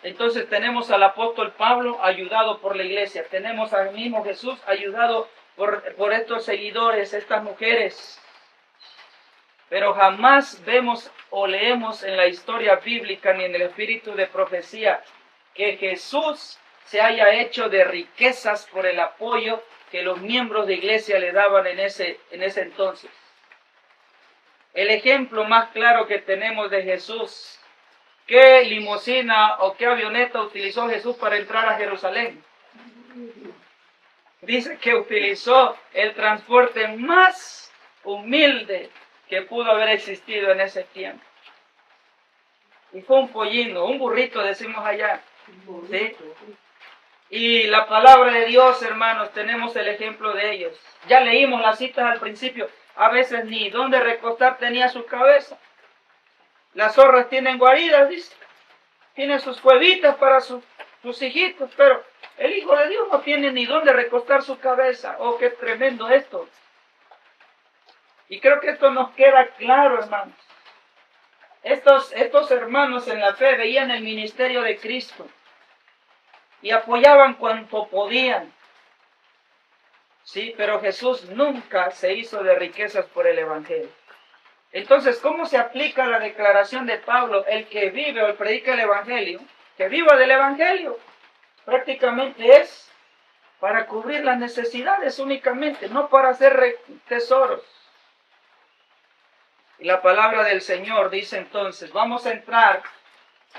Entonces tenemos al apóstol Pablo ayudado por la iglesia, tenemos al mismo Jesús ayudado por estos seguidores, estas mujeres. Pero jamás vemos o leemos en la historia bíblica ni en el espíritu de profecía que Jesús se haya hecho de riquezas por el apoyo que los miembros de iglesia le daban en ese entonces. El ejemplo más claro que tenemos de Jesús, ¿qué limusina o qué avioneta utilizó Jesús para entrar a Jerusalén? Dice que utilizó el transporte más humilde que pudo haber existido en ese tiempo. Y fue un pollino, un burrito decimos allá. ¿Sí? Y la palabra de Dios, hermanos, tenemos el ejemplo de ellos. Ya leímos las citas al principio. A veces ni dónde recostar tenía su cabeza. Las zorras tienen guaridas, dice. Tienen sus cuevitas para sus hijitos, pero el Hijo de Dios no tiene ni dónde recostar su cabeza. Oh, qué tremendo esto. Y creo que esto nos queda claro, hermanos. Estos hermanos en la fe veían el ministerio de Cristo y apoyaban cuanto podían. Sí, pero Jesús nunca se hizo de riquezas por el evangelio. Entonces, ¿cómo se aplica la declaración de Pablo? El que vive o predica el evangelio, que viva del evangelio, prácticamente es para cubrir las necesidades únicamente, no para hacer tesoros. Y la palabra del Señor dice entonces, vamos a entrar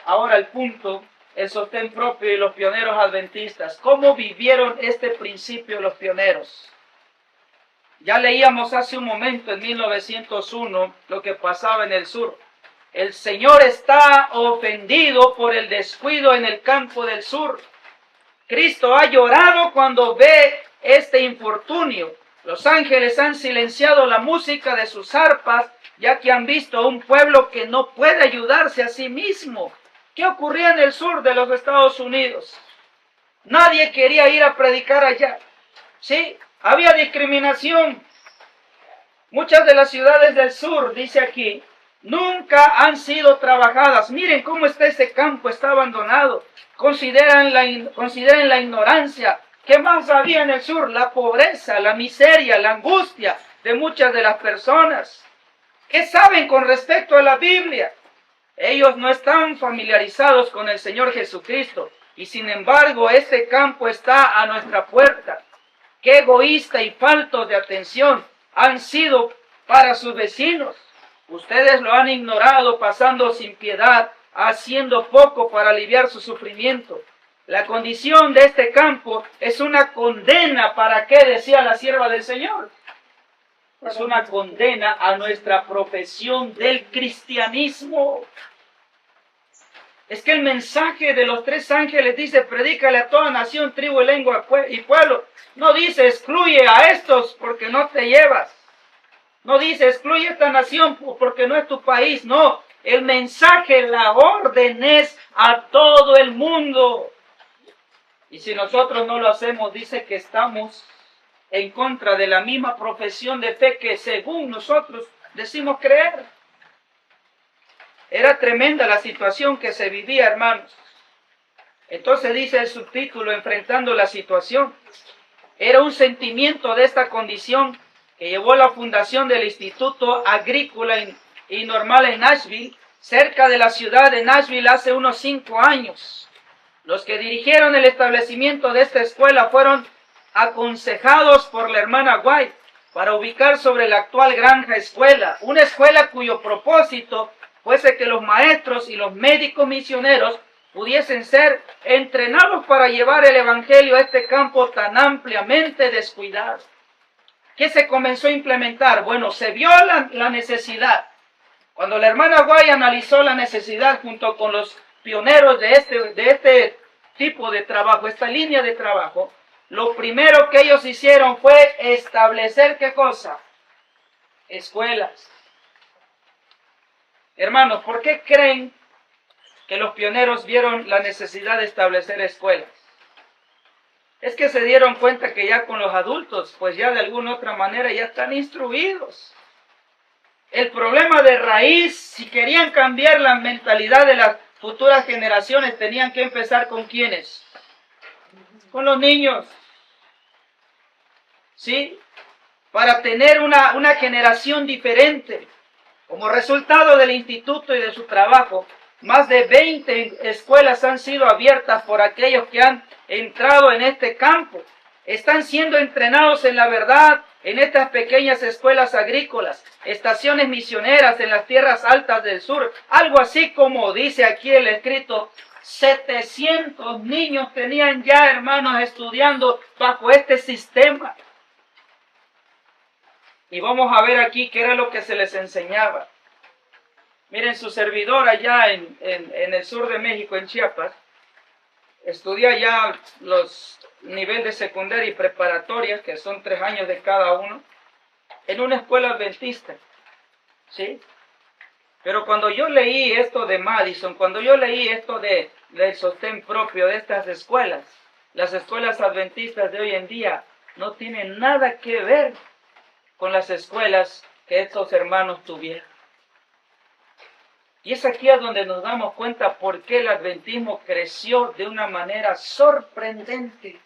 ahora al punto, el sostén propio y los pioneros adventistas. ¿Cómo vivieron este principio los pioneros? Ya leíamos hace un momento, en 1901, lo que pasaba en el sur. El Señor está ofendido por el descuido en el campo del sur. Cristo ha llorado cuando ve este infortunio. Los ángeles han silenciado la música de sus arpas, ya que han visto a un pueblo que no puede ayudarse a sí mismo. ¿Qué ocurría en el sur de los Estados Unidos? Nadie quería ir a predicar allá. Sí, había discriminación. Muchas de las ciudades del sur, dice aquí, nunca han sido trabajadas. Miren cómo está ese campo, está abandonado. Consideren la ignorancia. ¿Qué más había en el sur? La pobreza, la miseria, la angustia de muchas de las personas. ¿Qué saben con respecto a la Biblia? Ellos no están familiarizados con el Señor Jesucristo. Y sin embargo, este campo está a nuestra puerta. Qué egoísta y falto de atención han sido para sus vecinos. Ustedes lo han ignorado, pasando sin piedad, haciendo poco para aliviar su sufrimiento. La condición de este campo es una condena. ¿Para qué? Decía la sierva del Señor. Es una condena a nuestra profesión del cristianismo. Es que el mensaje de los 3 ángeles dice, predícale a toda nación, tribu, lengua y pueblo. No dice, excluye a estos porque no te llevas. No dice, excluye a esta nación porque no es tu país. No, el mensaje, la orden es a todo el mundo. Y si nosotros no lo hacemos, dice que estamos en contra de la misma profesión de fe que según nosotros decimos creer. Era tremenda la situación que se vivía, hermanos. Entonces dice el subtítulo, enfrentando la situación. era un sentimiento de esta condición que llevó a la fundación del Instituto Agrícola y Normal en Nashville, cerca de la ciudad de Nashville, hace unos 5 años. Los que dirigieron el establecimiento de esta escuela fueron aconsejados por la hermana White para ubicar sobre la actual granja escuela, una escuela cuyo propósito fuese que los maestros y los médicos misioneros pudiesen ser entrenados para llevar el evangelio a este campo tan ampliamente descuidado. ¿Qué se comenzó a implementar? Bueno, se vio la necesidad. Cuando la hermana White analizó la necesidad junto con los pioneros de este tipo de trabajo, esta línea de trabajo, lo primero que ellos hicieron fue establecer, ¿qué cosa? Escuelas. Hermanos, ¿por qué creen que los pioneros vieron la necesidad de establecer escuelas? Es que se dieron cuenta que ya con los adultos, pues ya de alguna otra manera ya están instruidos. El problema de raíz, si querían cambiar la mentalidad de las futuras generaciones, tenían que empezar ¿con quiénes? Con los niños. ¿Sí? Para tener una generación diferente. Como resultado del instituto y de su trabajo, más de 20 escuelas han sido abiertas por aquellos que han entrado en este campo. Están siendo entrenados en la verdad en estas pequeñas escuelas agrícolas, estaciones misioneras en las tierras altas del sur. Algo así como dice aquí el escrito, 700 niños tenían ya, hermanos, estudiando bajo este sistema. Y vamos a ver aquí qué era lo que se les enseñaba. Miren, su servidor allá en el sur de México, en Chiapas, estudia ya los niveles de secundaria y preparatoria, que son 3 años de cada uno, en una escuela adventista. ¿Sí? Pero cuando yo leí esto de Madison, cuando yo leí esto del sostén propio de estas escuelas, las escuelas adventistas de hoy en día no tienen nada que ver con las escuelas que estos hermanos tuvieron. Y es aquí a donde nos damos cuenta por qué el adventismo creció de una manera sorprendente.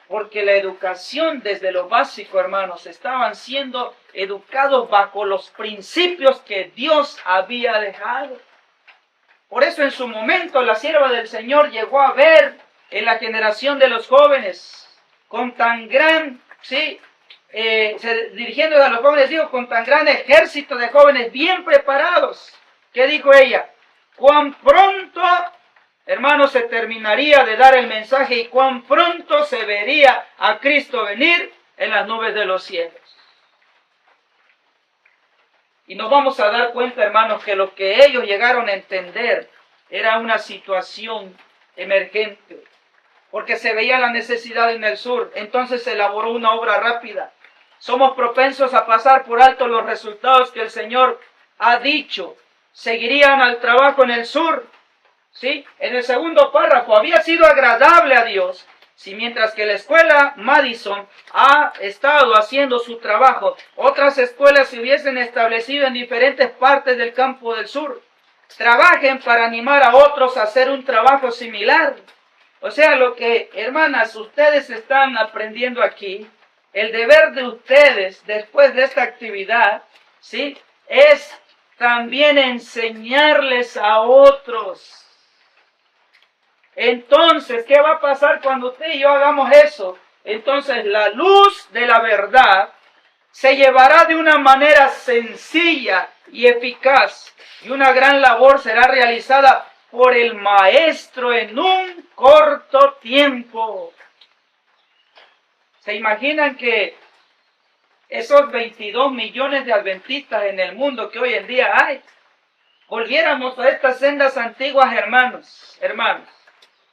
Porque la educación desde lo básico, hermanos, estaban siendo educados bajo los principios que Dios había dejado. Por eso en su momento la sierva del Señor llegó a ver en la generación de los jóvenes con tan gran, dirigiéndose a los jóvenes, digo, con tan gran ejército de jóvenes bien preparados. ¿Qué dijo ella? Cuán pronto, hermanos, se terminaría de dar el mensaje y cuán pronto se vería a Cristo venir en las nubes de los cielos. Y nos vamos a dar cuenta, hermanos, que lo que ellos llegaron a entender era una situación emergente, porque se veía la necesidad en el sur. Entonces se elaboró una obra rápida. Somos propensos a pasar por alto los resultados que el Señor ha dicho. Seguirían al trabajo en el sur. ¿Sí? En el segundo párrafo, había sido agradable a Dios. Si mientras que la escuela Madison ha estado haciendo su trabajo, otras escuelas se hubiesen establecido en diferentes partes del campo del sur. Trabajen para animar a otros a hacer un trabajo similar. O sea, lo que, hermanas, ustedes están aprendiendo aquí, el deber de ustedes después de esta actividad, ¿sí?, es también enseñarles a otros. Entonces, ¿qué va a pasar cuando usted y yo hagamos eso? Entonces, la luz de la verdad se llevará de una manera sencilla y eficaz, y una gran labor será realizada por el maestro en un corto tiempo. ¿Se imaginan que esos 22 millones de adventistas en el mundo que hoy en día hay, volviéramos a estas sendas antiguas, hermanos,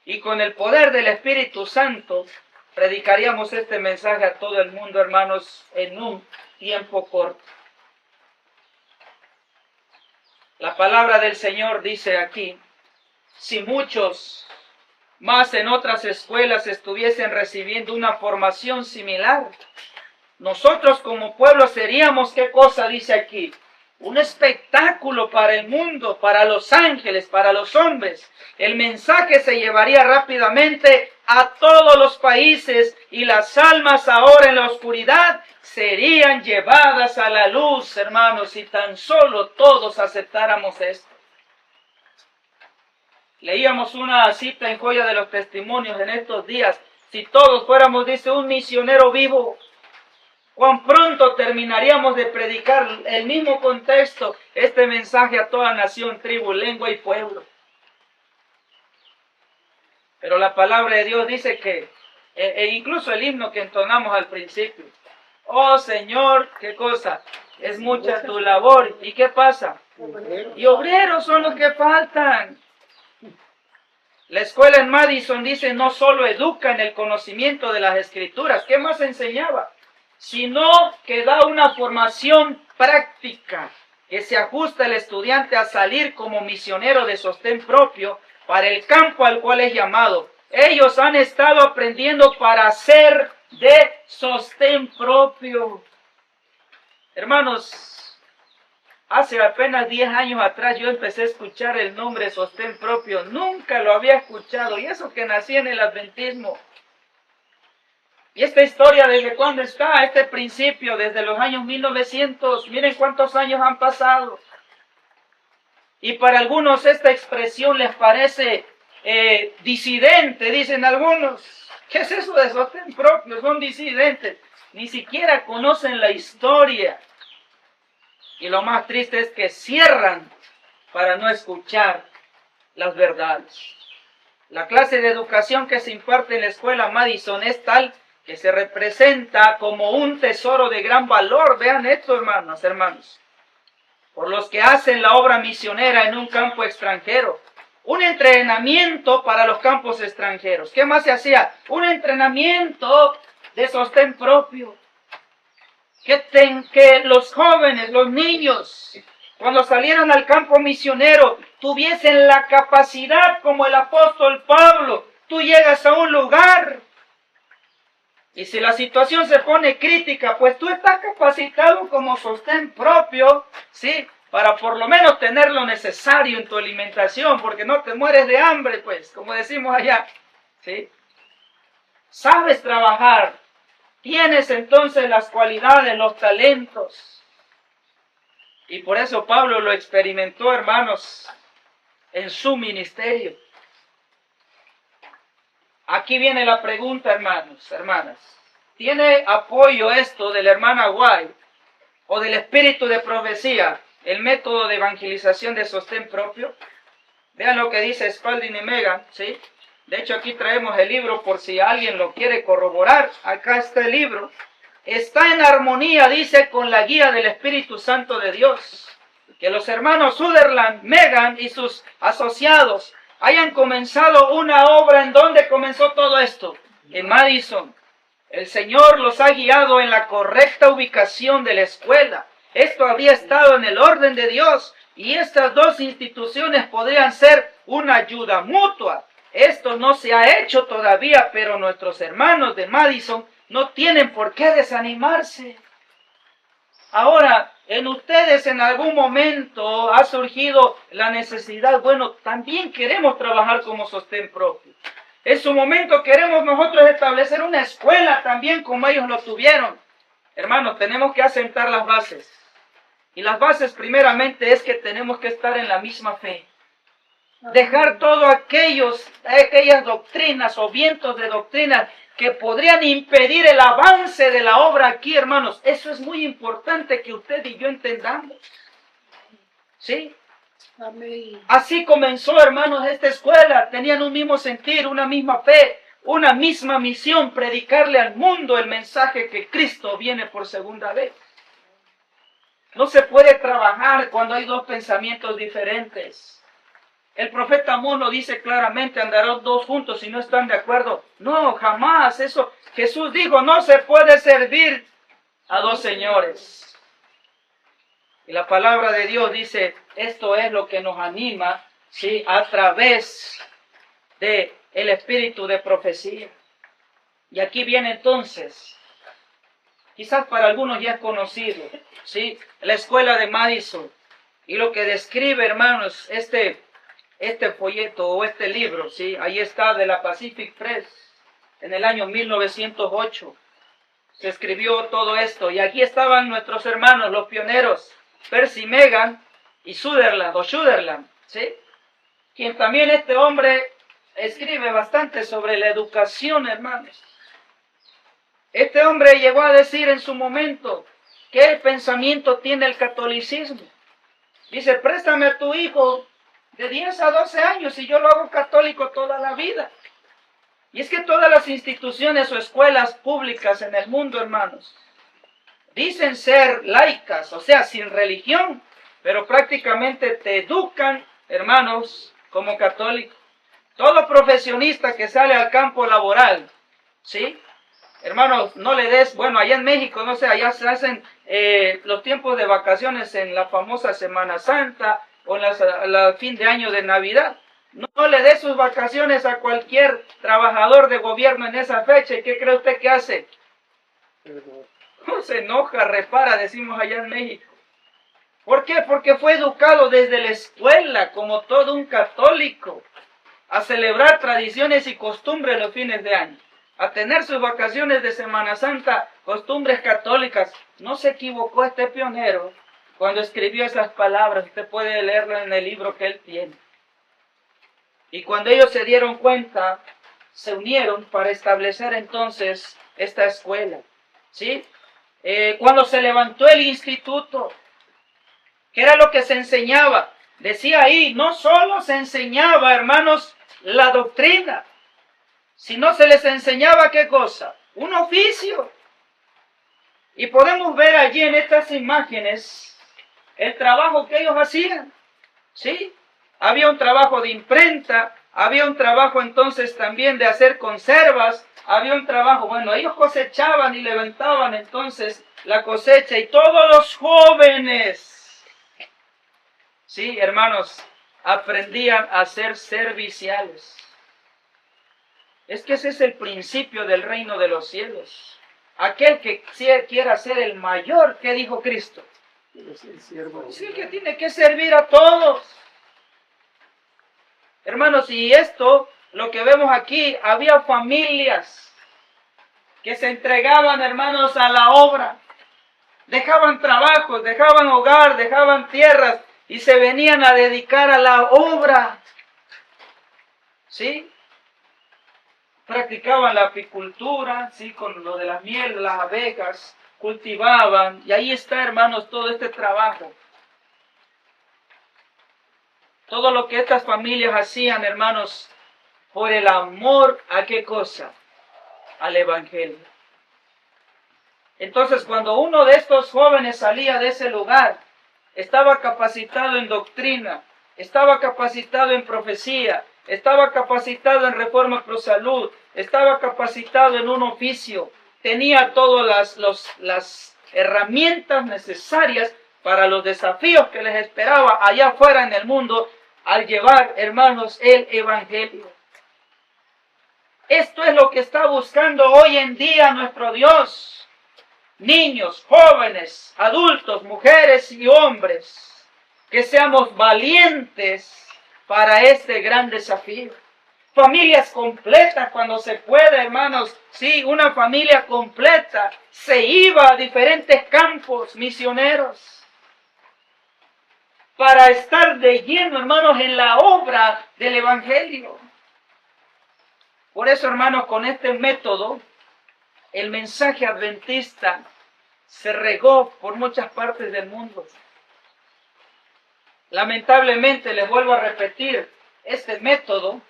y con el poder del Espíritu Santo predicaríamos este mensaje a todo el mundo, hermanos, en un tiempo corto? La palabra del Señor dice aquí, si muchos más en otras escuelas estuviesen recibiendo una formación similar, nosotros como pueblo seríamos, ¿qué cosa dice aquí? Un espectáculo para el mundo, para los ángeles, para los hombres. El mensaje se llevaría rápidamente a todos los países y las almas ahora en la oscuridad serían llevadas a la luz, hermanos, si tan solo todos aceptáramos esto. Leíamos una cita en Joya de los Testimonios en estos días. Si todos fuéramos, dice, un misionero vivo, cuán pronto terminaríamos de predicar el mismo contexto, este mensaje a toda nación, tribu, lengua y pueblo. Pero la palabra de Dios dice que, incluso el himno que entonamos al principio, oh Señor, ¿qué cosa? Es mucha tu labor. ¿Y qué pasa? Y obreros son los que faltan. La escuela en Madison dice, no solo educa en el conocimiento de las Escrituras, ¿qué más enseñaba? Sino que da una formación práctica que se ajusta al estudiante a salir como misionero de sostén propio para el campo al cual es llamado. Ellos han estado aprendiendo para ser de sostén propio. Hermanos, hace apenas 10 años atrás yo empecé a escuchar el nombre sostén propio. Nunca lo había escuchado, y eso que nací en el adventismo. Y esta historia, ¿desde cuándo está? Este principio, desde los años 1900. Miren cuántos años han pasado. Y para algunos esta expresión les parece disidente, dicen algunos. ¿Qué es eso de sostén propio? Son disidentes. Ni siquiera conocen la historia. Y lo más triste es que cierran para no escuchar las verdades. La clase de educación que se imparte en la escuela Madison es tal que se representa como un tesoro de gran valor. Vean esto, hermanos. Por los que hacen la obra misionera en un campo extranjero. Un entrenamiento para los campos extranjeros. ¿Qué más se hacía? Un entrenamiento de sostén propio. Que los jóvenes, los niños, cuando salieran al campo misionero, tuviesen la capacidad como el apóstol Pablo. Tú llegas a un lugar y si la situación se pone crítica, pues tú estás capacitado como sostén propio, ¿sí? Para por lo menos tener lo necesario en tu alimentación, porque no te mueres de hambre, pues, como decimos allá, ¿sí? Sabes trabajar, tienes entonces las cualidades, los talentos. Y por eso Pablo lo experimentó, hermanos, en su ministerio. Aquí viene la pregunta, hermanos, hermanas. ¿Tiene apoyo esto de la hermana White o del espíritu de profecía, el método de evangelización de sostén propio? Vean lo que dice Spalding y Megan, ¿sí? De hecho, aquí traemos el libro por si alguien lo quiere corroborar. Acá está el libro. Está en armonía, dice, con la guía del Espíritu Santo de Dios. Que los hermanos Sutherland, Megan y sus asociados hayan comenzado una obra. ¿En dónde comenzó todo esto? En Madison. El Señor los ha guiado en la correcta ubicación de la escuela. Esto había estado en el orden de Dios y estas dos instituciones podrían ser una ayuda mutua. Esto no se ha hecho todavía, pero nuestros hermanos de Madison no tienen por qué desanimarse. Ahora, en ustedes en algún momento ha surgido la necesidad, bueno, también queremos trabajar como sostén propio. En su momento queremos nosotros establecer una escuela también como ellos lo tuvieron. Hermanos, tenemos que asentar las bases. Y las bases primeramente es que tenemos que estar en la misma fe. Dejar todo aquellas doctrinas o vientos de doctrinas que podrían impedir el avance de la obra aquí, hermanos. Eso es muy importante que usted y yo entendamos. ¿Sí? Amén. Así comenzó, hermanos, esta escuela. Tenían un mismo sentir, una misma fe, una misma misión, predicarle al mundo el mensaje que Cristo viene por segunda vez. No se puede trabajar cuando hay dos pensamientos diferentes. El profeta Amós lo dice claramente, andarán dos juntos si no están de acuerdo. No, jamás. Eso Jesús dijo, no se puede servir a dos señores. Y la palabra de Dios dice, esto es lo que nos anima, ¿sí? A través del espíritu de profecía. Y aquí viene entonces, quizás para algunos ya es conocido, ¿sí? La escuela de Madison. Y lo que describe, hermanos, este folleto o este libro, ¿sí? Ahí está, de la Pacific Press. en el año 1908. Se escribió todo esto y aquí estaban nuestros hermanos, los pioneros, Percy Megan y Sutherland, ¿sí? Quien también este hombre escribe bastante sobre la educación, hermanos. Este hombre llegó a decir en su momento, ¿qué pensamiento tiene el catolicismo? Dice, préstame a tu hijo de 10 a 12 años y yo lo hago católico toda la vida. Y es que todas las instituciones o escuelas públicas en el mundo, hermanos, dicen ser laicas, o sea, sin religión, pero prácticamente te educan, hermanos, como católico. Todo profesionista que sale al campo laboral, ¿sí? Hermanos, no le des, bueno, allá en México, no sé, allá se hacen los tiempos de vacaciones en la famosa Semana Santa o en la fin de año de Navidad. No le dé sus vacaciones a cualquier trabajador de gobierno en esa fecha. ¿Y qué cree usted que hace? No se enoja, repara, decimos allá en México. ¿Por qué? Porque fue educado desde la escuela como todo un católico a celebrar tradiciones y costumbres los fines de año, a tener sus vacaciones de Semana Santa, costumbres católicas. No se equivocó este pionero cuando escribió esas palabras. Usted puede leerlo en el libro que él tiene. Y cuando ellos se dieron cuenta, se unieron para establecer entonces esta escuela, ¿sí? Cuando se levantó el instituto, ¿qué era lo que se enseñaba? Decía ahí, no solo se enseñaba, hermanos, la doctrina, sino se les enseñaba, ¿qué cosa? Un oficio. Y podemos ver allí en estas imágenes el trabajo que ellos hacían, ¿sí? Había un trabajo de imprenta, había un trabajo entonces también de hacer conservas, había un trabajo, bueno, ellos cosechaban y levantaban entonces la cosecha y todos los jóvenes, sí, hermanos, aprendían a ser serviciales. Es que ese es el principio del reino de los cielos. Aquel que quiera ser el mayor, ¿qué dijo Cristo? Sí, que tiene que servir a todos. Hermanos, y esto, lo que vemos aquí, había familias que se entregaban, hermanos, a la obra. Dejaban trabajos, dejaban hogar, dejaban tierras y se venían a dedicar a la obra. ¿Sí? Practicaban la apicultura, ¿sí? Con lo de la miel, las abejas, cultivaban. Y ahí está, hermanos, todo este trabajo. Todo lo que estas familias hacían, hermanos, por el amor a qué cosa? Al Evangelio. Entonces, cuando uno de estos jóvenes salía de ese lugar, estaba capacitado en doctrina, estaba capacitado en profecía, estaba capacitado en reforma pro salud, estaba capacitado en un oficio, tenía todas las herramientas necesarias para los desafíos que les esperaba allá afuera en el mundo al llevar, hermanos, el Evangelio. Esto es lo que está buscando hoy en día nuestro Dios. Niños, jóvenes, adultos, mujeres y hombres, que seamos valientes para este gran desafío. Familias completas cuando se puede, hermanos. Sí, una familia completa se iba a diferentes campos misioneros para estar de lleno, hermanos, en la obra del Evangelio. Por eso, hermanos, con este método, el mensaje adventista se regó por muchas partes del mundo. Lamentablemente, les vuelvo a repetir, este método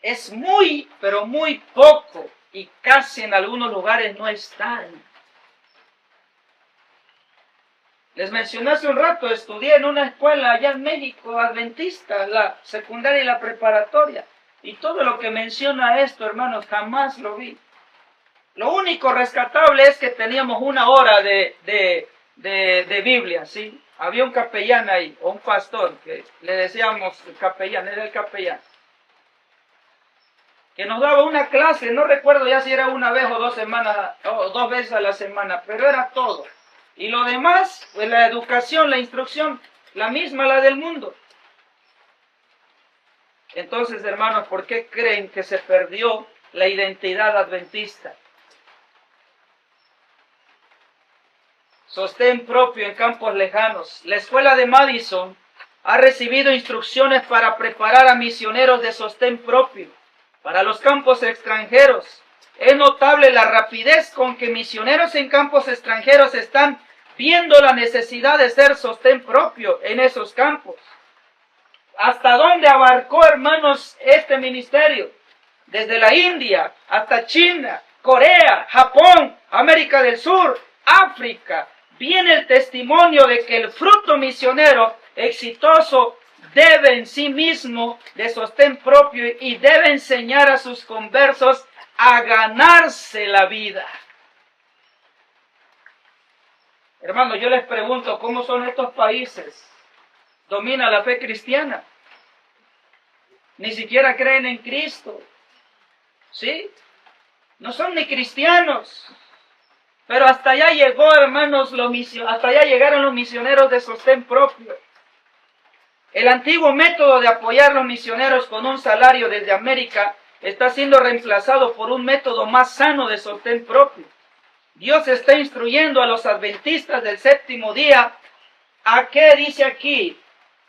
es muy, pero muy poco y casi en algunos lugares no está. Les mencioné hace un rato, estudié en una escuela allá en México, adventista, la secundaria y la preparatoria. Y todo lo que menciona esto, hermanos, jamás lo vi. Lo único rescatable es que teníamos una hora de Biblia, ¿sí? Había un capellán ahí, o un pastor, que le decíamos capellán, era el capellán, que nos daba una clase, no recuerdo ya si era una vez o 2 semanas, o 2 veces a la semana, pero era todo. Y lo demás, pues la educación, la instrucción, la misma, la del mundo. Entonces, hermanos, ¿por qué creen que se perdió la identidad adventista. Sostén propio en campos lejanos. La escuela de Madison ha recibido instrucciones para preparar a misioneros de sostén propio para los campos extranjeros. Es notable la rapidez con que misioneros en campos extranjeros están viendo la necesidad de ser sostén propio en esos campos. ¿Hasta dónde abarcó, hermanos, este ministerio? Desde la India hasta China, Corea, Japón, América del Sur, África. Viene el testimonio de que el fruto misionero exitoso debe en sí mismo de sostén propio y debe enseñar a sus conversos a ganarse la vida. Hermanos, yo les pregunto, ¿cómo son estos países? ¿Domina la fe cristiana? Ni siquiera creen en Cristo. ¿Sí? No son ni cristianos. Pero hasta allá llegó, hermanos, hasta allá llegaron los misioneros de sostén propio. El antiguo método de apoyar a los misioneros con un salario desde América está siendo reemplazado por un método más sano de sostén propio. Dios está instruyendo a los adventistas del séptimo día a qué dice aquí,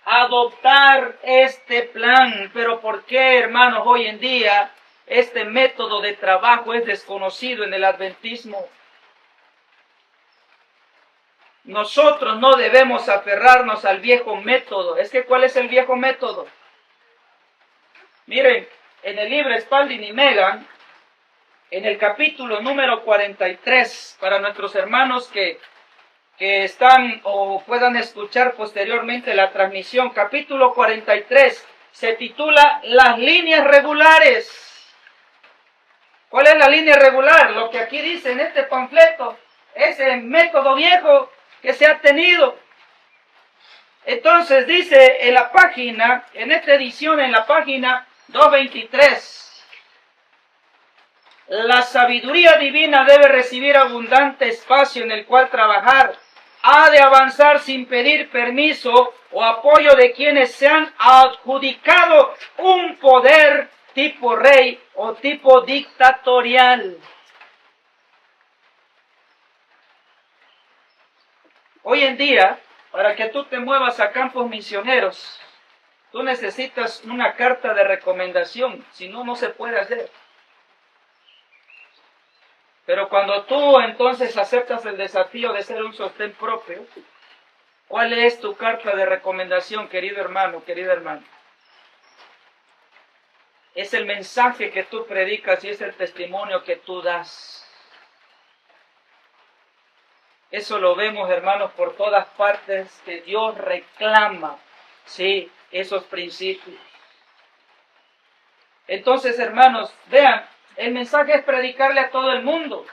adoptar este plan. Pero ¿por qué, hermanos, hoy en día este método de trabajo es desconocido en el adventismo? Nosotros no debemos aferrarnos al viejo método. Es que ¿cuál es el viejo método? Miren, en el libro Spalding y Megan, en el capítulo número 43, para nuestros hermanos que están o puedan escuchar posteriormente la transmisión, capítulo 43, se titula Las líneas regulares. ¿Cuál es la línea regular? Lo que aquí dice en este panfleto, ese método viejo que se ha tenido. Entonces dice en la página, en esta edición, en la página 223, la sabiduría divina debe recibir abundante espacio en el cual trabajar. Ha de avanzar sin pedir permiso o apoyo de quienes se han adjudicado un poder tipo rey o tipo dictatorial. Hoy en día, para que tú te muevas a campos misioneros, tú necesitas una carta de recomendación, si no, no se puede hacer. Pero cuando tú entonces aceptas el desafío de ser un sostén propio, ¿cuál es tu carta de recomendación, querido hermano, querida hermana? Es el mensaje que tú predicas y es el testimonio que tú das. Eso lo vemos, hermanos, por todas partes, que Dios reclama, sí, esos principios. Entonces, hermanos, vean, el mensaje es predicarle a todo el mundo.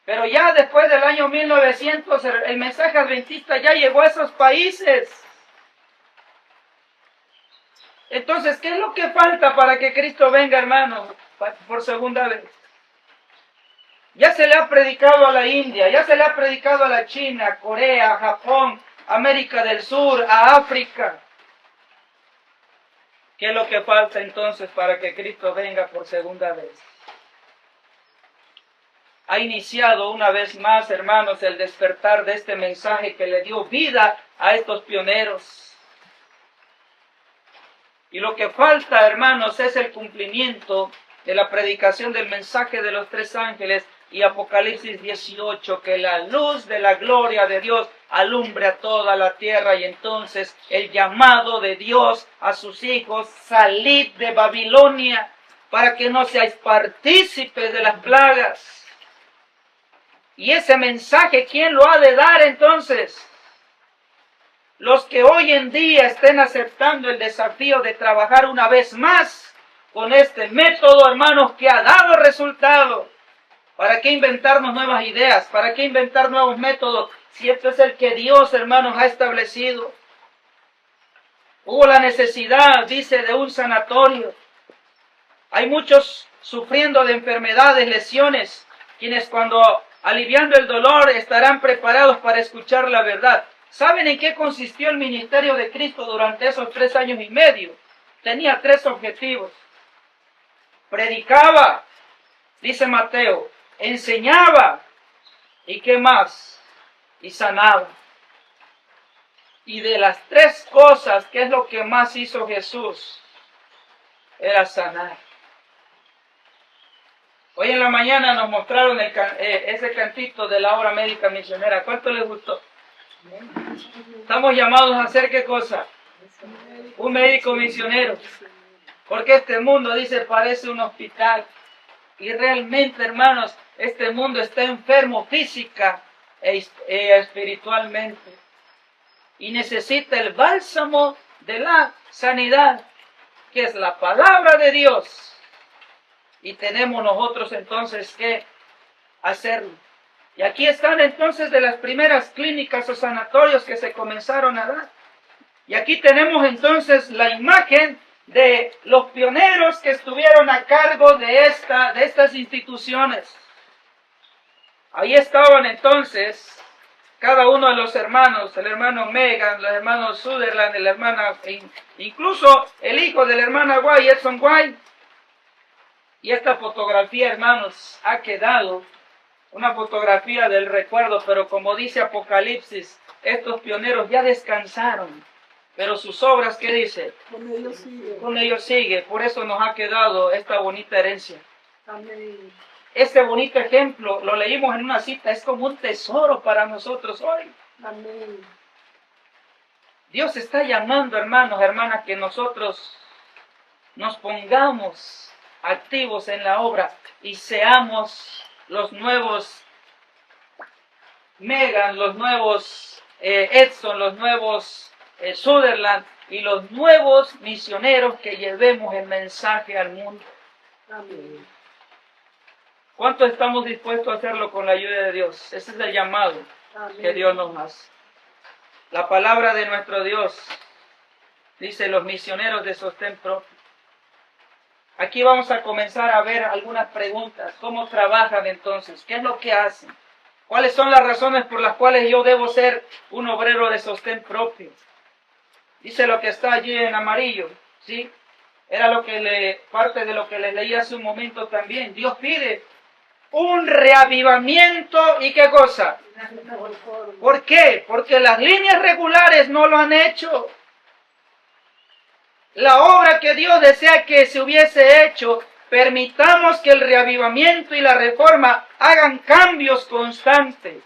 Pero ya después del año 1900, el mensaje adventista ya llegó a esos países. Entonces, ¿qué es lo que falta para que Cristo venga, hermanos, por segunda vez? Ya se le ha predicado a la India, ya se le ha predicado a la China, Corea, Japón, América del Sur, a África. ¿Qué es lo que falta entonces para que Cristo venga por segunda vez? Ha iniciado una vez más, hermanos, el despertar de este mensaje que le dio vida a estos pioneros. Y lo que falta, hermanos, es el cumplimiento de la predicación del mensaje de los tres ángeles y Apocalipsis 18, que la luz de la gloria de Dios alumbre a toda la tierra, y entonces el llamado de Dios a sus hijos, salid de Babilonia para que no seáis partícipes de las plagas. Y ese mensaje, ¿quién lo ha de dar entonces? Los que hoy en día estén aceptando el desafío de trabajar una vez más con este método, hermanos, que ha dado resultado. ¿Para qué inventarnos nuevas ideas? ¿Para qué inventar nuevos métodos? Si este es el que Dios, hermanos, ha establecido. Hubo la necesidad, dice, de un sanatorio. Hay muchos sufriendo de enfermedades, lesiones, quienes cuando aliviando el dolor estarán preparados para escuchar la verdad. ¿Saben en qué consistió el ministerio de Cristo durante esos 3 años y medio? Tenía 3 objetivos. Predicaba, Dice Mateo, enseñaba, ¿y qué más? Y sanaba. Y de las tres cosas, ¿qué es lo que más hizo Jesús? Era sanar. Hoy en la mañana nos mostraron ese cantito de la obra médica misionera. ¿Cuánto les gustó? Estamos llamados a hacer ¿qué cosa? Un médico misionero. Porque este mundo, dice, parece un hospital. Y realmente, hermanos, este mundo está enfermo física e espiritualmente. Y necesita el bálsamo de la sanidad, que es la palabra de Dios. Y tenemos nosotros entonces que hacerlo. Y aquí están entonces de las primeras clínicas o sanatorios que se comenzaron a dar. Y aquí tenemos entonces la imagen de los pioneros que estuvieron a cargo de estas instituciones. Ahí estaban entonces cada uno de los hermanos, el hermano Megan, los hermanos Sutherland, la hermana, incluso el hijo de la hermana White, Edson White. Y esta fotografía, hermanos, ha quedado una fotografía del recuerdo, pero como dice Apocalipsis, estos pioneros ya descansaron. Pero sus obras, ¿qué dice? Con ellos sigue. Con ellos sigue. Por eso nos ha quedado esta bonita herencia. Amén. Este bonito ejemplo, lo leímos en una cita, es como un tesoro para nosotros hoy. Amén. Dios está llamando, hermanos, hermanas, que nosotros nos pongamos activos en la obra y seamos los nuevos Megan, los nuevos Edson, los nuevos Sutherland y los nuevos misioneros que llevemos el mensaje al mundo. Amén. ¿Cuánto estamos dispuestos a hacerlo con la ayuda de Dios? Ese es el llamado que Dios nos hace. La palabra de nuestro Dios dice los misioneros de sostén propio. Aquí vamos a comenzar a ver algunas preguntas. ¿Cómo trabajan entonces? ¿Qué es lo que hacen? ¿Cuáles son las razones por las cuales yo debo ser un obrero de sostén propio? Dice lo que está allí en amarillo, ¿sí? Era parte de lo que les leí hace un momento también. Dios pide un reavivamiento y ¿qué cosa? ¿Por qué? Porque las líneas regulares no lo han hecho. La obra que Dios desea que se hubiese hecho, permitamos que el reavivamiento y la reforma hagan cambios constantes.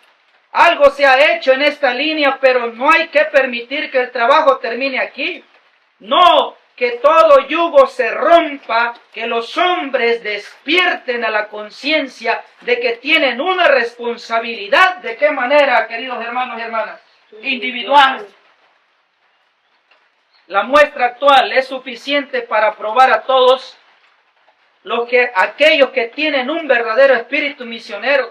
Algo se ha hecho en esta línea, pero no hay que permitir que el trabajo termine aquí. No, que todo yugo se rompa, que los hombres despierten a la conciencia de que tienen una responsabilidad. ¿De qué manera, queridos hermanos y hermanas? Individual. La muestra actual es suficiente para probar a todos aquellos que tienen un verdadero espíritu misionero,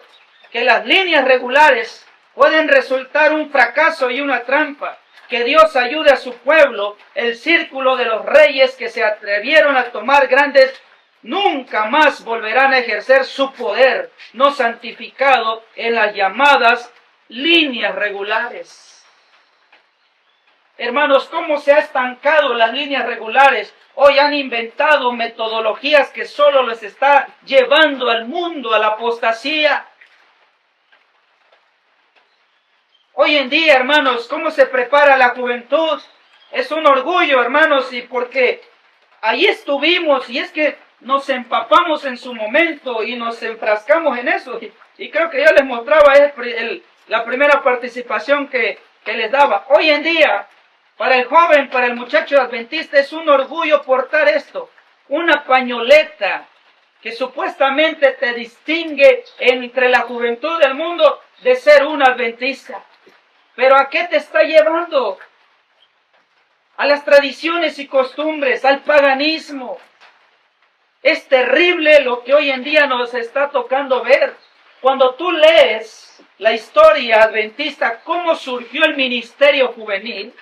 que las líneas regulares pueden resultar un fracaso y una trampa. Que Dios ayude a su pueblo, el círculo de los reyes que se atrevieron a tomar grandes, nunca más volverán a ejercer su poder no santificado en las llamadas líneas regulares. Hermanos, ¿cómo se ha estancado las líneas regulares? Hoy han inventado metodologías que solo les está llevando al mundo a la apostasía. Hoy en día, hermanos, ¿cómo se prepara la juventud? Es un orgullo, hermanos, y porque ahí estuvimos, y es que nos empapamos en su momento y nos enfrascamos en eso. Y creo que yo les mostraba la primera participación que les daba. Hoy en día, para el joven, para el muchacho adventista, es un orgullo portar esto, una pañoleta que supuestamente te distingue entre la juventud del mundo de ser un adventista. ¿Pero a qué te está llevando? A las tradiciones y costumbres, al paganismo. Es terrible lo que hoy en día nos está tocando ver. Cuando tú lees la historia adventista, cómo surgió el ministerio juvenil,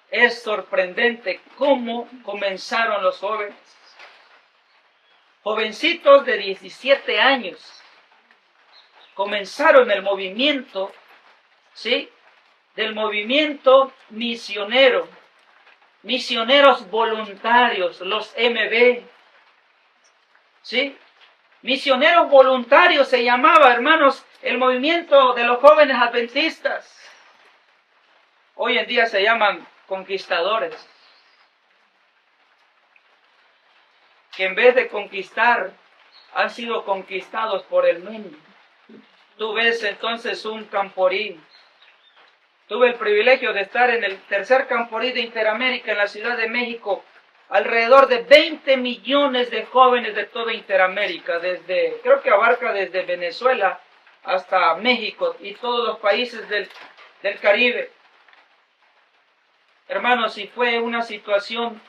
es sorprendente cómo comenzaron los jóvenes. Jovencitos de 17 años comenzaron el movimiento, ¿sí?, del movimiento misionero, misioneros voluntarios, los MB, ¿sí? Misioneros voluntarios se llamaba, hermanos, el movimiento de los jóvenes adventistas. Hoy en día se llaman conquistadores. Que en vez de conquistar, han sido conquistados por el mundo. Tú ves entonces un Camporí. Tuve el privilegio de estar en el tercer Camporí de Interamérica en la Ciudad de México. Alrededor de 20 millones de jóvenes de toda Interamérica, creo que abarca desde Venezuela hasta México y todos los países del Caribe. Hermanos, y fue una situación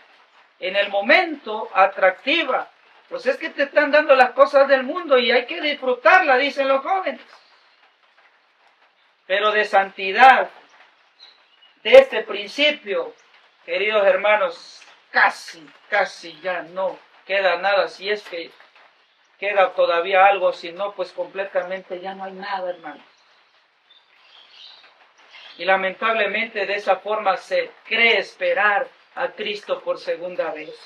en el momento atractiva. Pues es que te están dando las cosas del mundo y hay que disfrutarla, dicen los jóvenes. Pero de santidad, de este principio, queridos hermanos, casi ya no queda nada. Si es que queda todavía algo, si no, pues completamente ya no hay nada, hermanos. Y lamentablemente de esa forma se cree esperar a Cristo por segunda vez.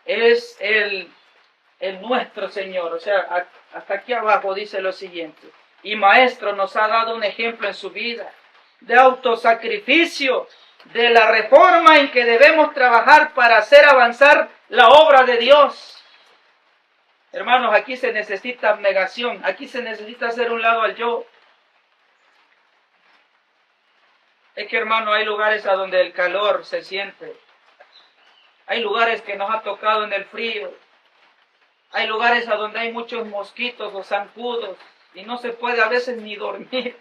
Es el nuestro Señor. O sea, hasta aquí abajo dice lo siguiente. Y Maestro nos ha dado un ejemplo en su vida de autosacrificio, de la reforma en que debemos trabajar para hacer avanzar la obra de Dios. Hermanos, aquí se necesita abnegación, aquí se necesita hacer un lado al yo. Es que, hermano, hay lugares a donde el calor se siente. Hay lugares que nos ha tocado en el frío. Hay lugares a donde hay muchos mosquitos o zancudos y no se puede a veces ni dormir.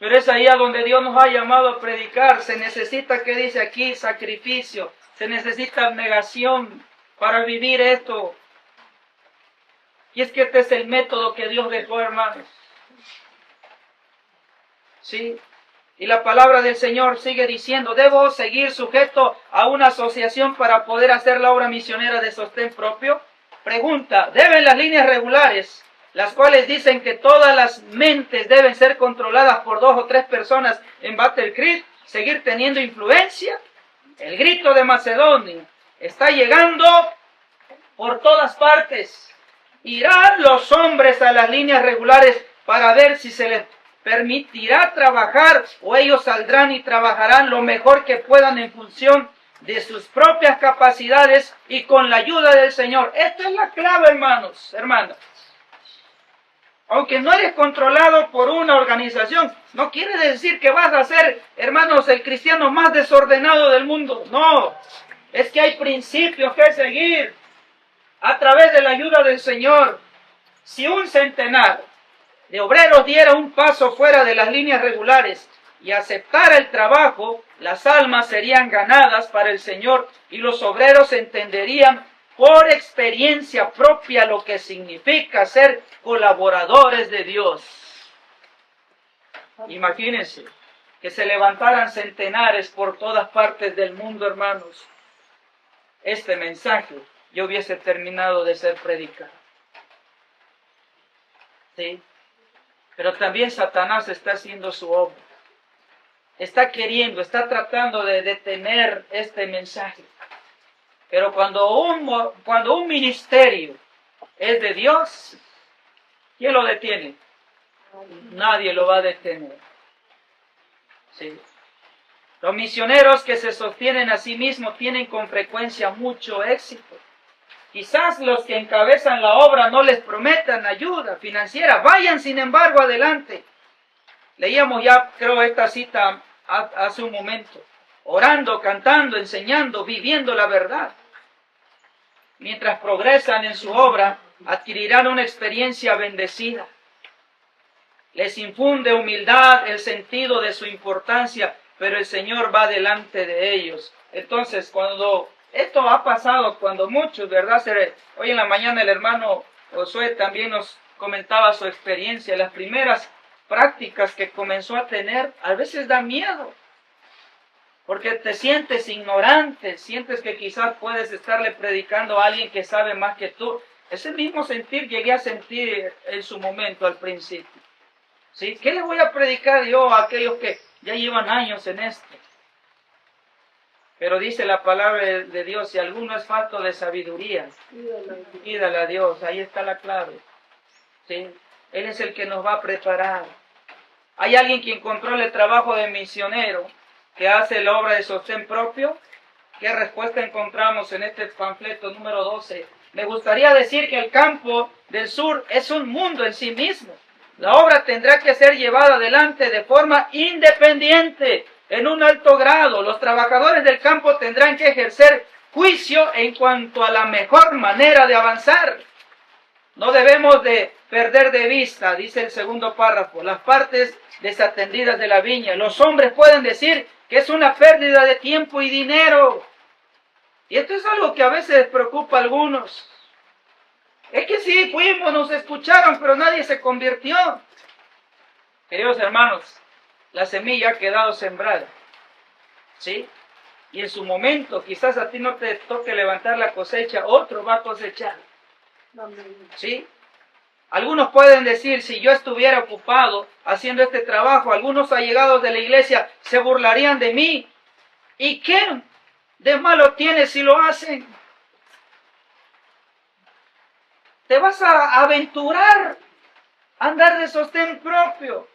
Pero es ahí a donde Dios nos ha llamado a predicar. Se necesita, ¿qué dice aquí? Sacrificio. Se necesita abnegación para vivir esto. Y es que este es el método que Dios dejó, hermanos. Sí. Y la palabra del Señor sigue diciendo, debo seguir sujeto a una asociación para poder hacer la obra misionera de sostén propio. Pregunta, ¿deben las líneas regulares, las cuales dicen que todas las mentes deben ser controladas por 2 o 3 personas en Battle Creek, seguir teniendo influencia? El grito de Macedonia está llegando por todas partes. Irán los hombres a las líneas regulares para ver si se les permitirá trabajar o ellos saldrán y trabajarán lo mejor que puedan en función de sus propias capacidades y con la ayuda del Señor. Esta es la clave, hermanos, hermanas. Aunque no eres controlado por una organización, no quiere decir que vas a ser, hermanos, el cristiano más desordenado del mundo. No, es que hay principios que seguir a través de la ayuda del Señor. Si un centenar de obreros diera un paso fuera de las líneas regulares y aceptara el trabajo, las almas serían ganadas para el Señor y los obreros entenderían por experiencia propia lo que significa ser colaboradores de Dios. Imagínense que se levantaran centenares por todas partes del mundo, hermanos. Este mensaje ya hubiese terminado de ser predicado. ¿Sí? Pero también Satanás está haciendo su obra. Está tratando de detener este mensaje. Pero cuando un ministerio es de Dios, ¿quién lo detiene? Nadie lo va a detener. ¿Sí? Los misioneros que se sostienen a sí mismos tienen con frecuencia mucho éxito. Quizás los que encabezan la obra no les prometan ayuda financiera. Vayan, sin embargo, adelante. Leíamos ya, creo, esta cita hace un momento. Orando, cantando, enseñando, viviendo la verdad. Mientras progresan en su obra, adquirirán una experiencia bendecida. Les infunde humildad el sentido de su importancia, pero el Señor va delante de ellos. Entonces, cuando esto ha pasado, cuando muchos, ¿verdad? Hoy en la mañana el hermano Josué también nos comentaba su experiencia. Las primeras prácticas que comenzó a tener, a veces da miedo. Porque te sientes ignorante, sientes que quizás puedes estarle predicando a alguien que sabe más que tú. Ese mismo sentir llegué a sentir en su momento al principio. ¿Sí? ¿Qué le voy a predicar yo a aquellos que ya llevan años en esto? Pero dice la palabra de Dios, si alguno es falto de sabiduría, pídala a Dios. Ahí está la clave. ¿Sí? Él es el que nos va a preparar. ¿Hay alguien quien controle el trabajo de misionero que hace la obra de sostén propio? ¿Qué respuesta encontramos en este panfleto número 12? Me gustaría decir que el campo del sur es un mundo en sí mismo. La obra tendrá que ser llevada adelante de forma independiente, en un alto grado. Los trabajadores del campo tendrán que ejercer juicio en cuanto a la mejor manera de avanzar. No debemos de perder de vista, dice el segundo párrafo, las partes desatendidas de la viña. Los hombres pueden decir que es una pérdida de tiempo y dinero. Y esto es algo que a veces preocupa a algunos. Es que sí, fuimos, nos escucharon, pero nadie se convirtió. Queridos hermanos, la semilla ha quedado sembrada. ¿Sí? Y en su momento, quizás a ti no te toque levantar la cosecha, otro va a cosechar. ¿Sí? Algunos pueden decir, si yo estuviera ocupado haciendo este trabajo, algunos allegados de la iglesia se burlarían de mí. ¿Y qué de malo tiene si lo hacen? Te vas a aventurar a andar de sostén propio.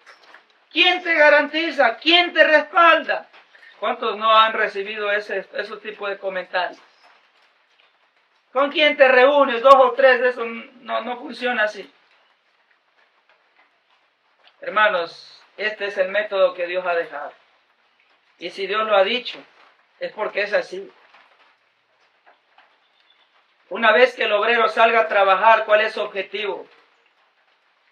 ¿Quién te garantiza? ¿Quién te respalda? ¿Cuántos no han recibido esos tipos de comentarios? ¿Con quién te reúnes? 2 o 3, eso no funciona así. Hermanos, este es el método que Dios ha dejado. Y si Dios lo ha dicho, es porque es así. Una vez que el obrero salga a trabajar, ¿cuál es su objetivo?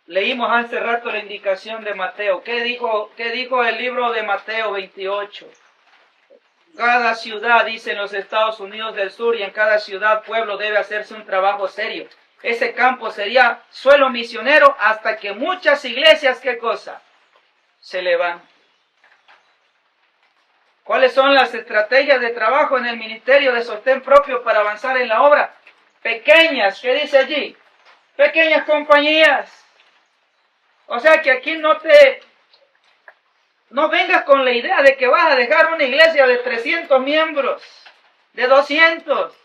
Leímos hace rato la indicación de Mateo. ¿Qué dijo el libro de Mateo 28? Cada ciudad, dice, en los Estados Unidos del Sur, y en cada ciudad, pueblo, debe hacerse un trabajo serio. Ese campo sería suelo misionero hasta que muchas iglesias, ¿qué cosa? Se levanten. ¿Cuáles son las estrategias de trabajo en el ministerio de sostén propio para avanzar en la obra? Pequeñas, ¿qué dice allí? Pequeñas compañías. O sea que aquí no vengas con la idea de que vas a dejar una iglesia de 300 miembros, de 200.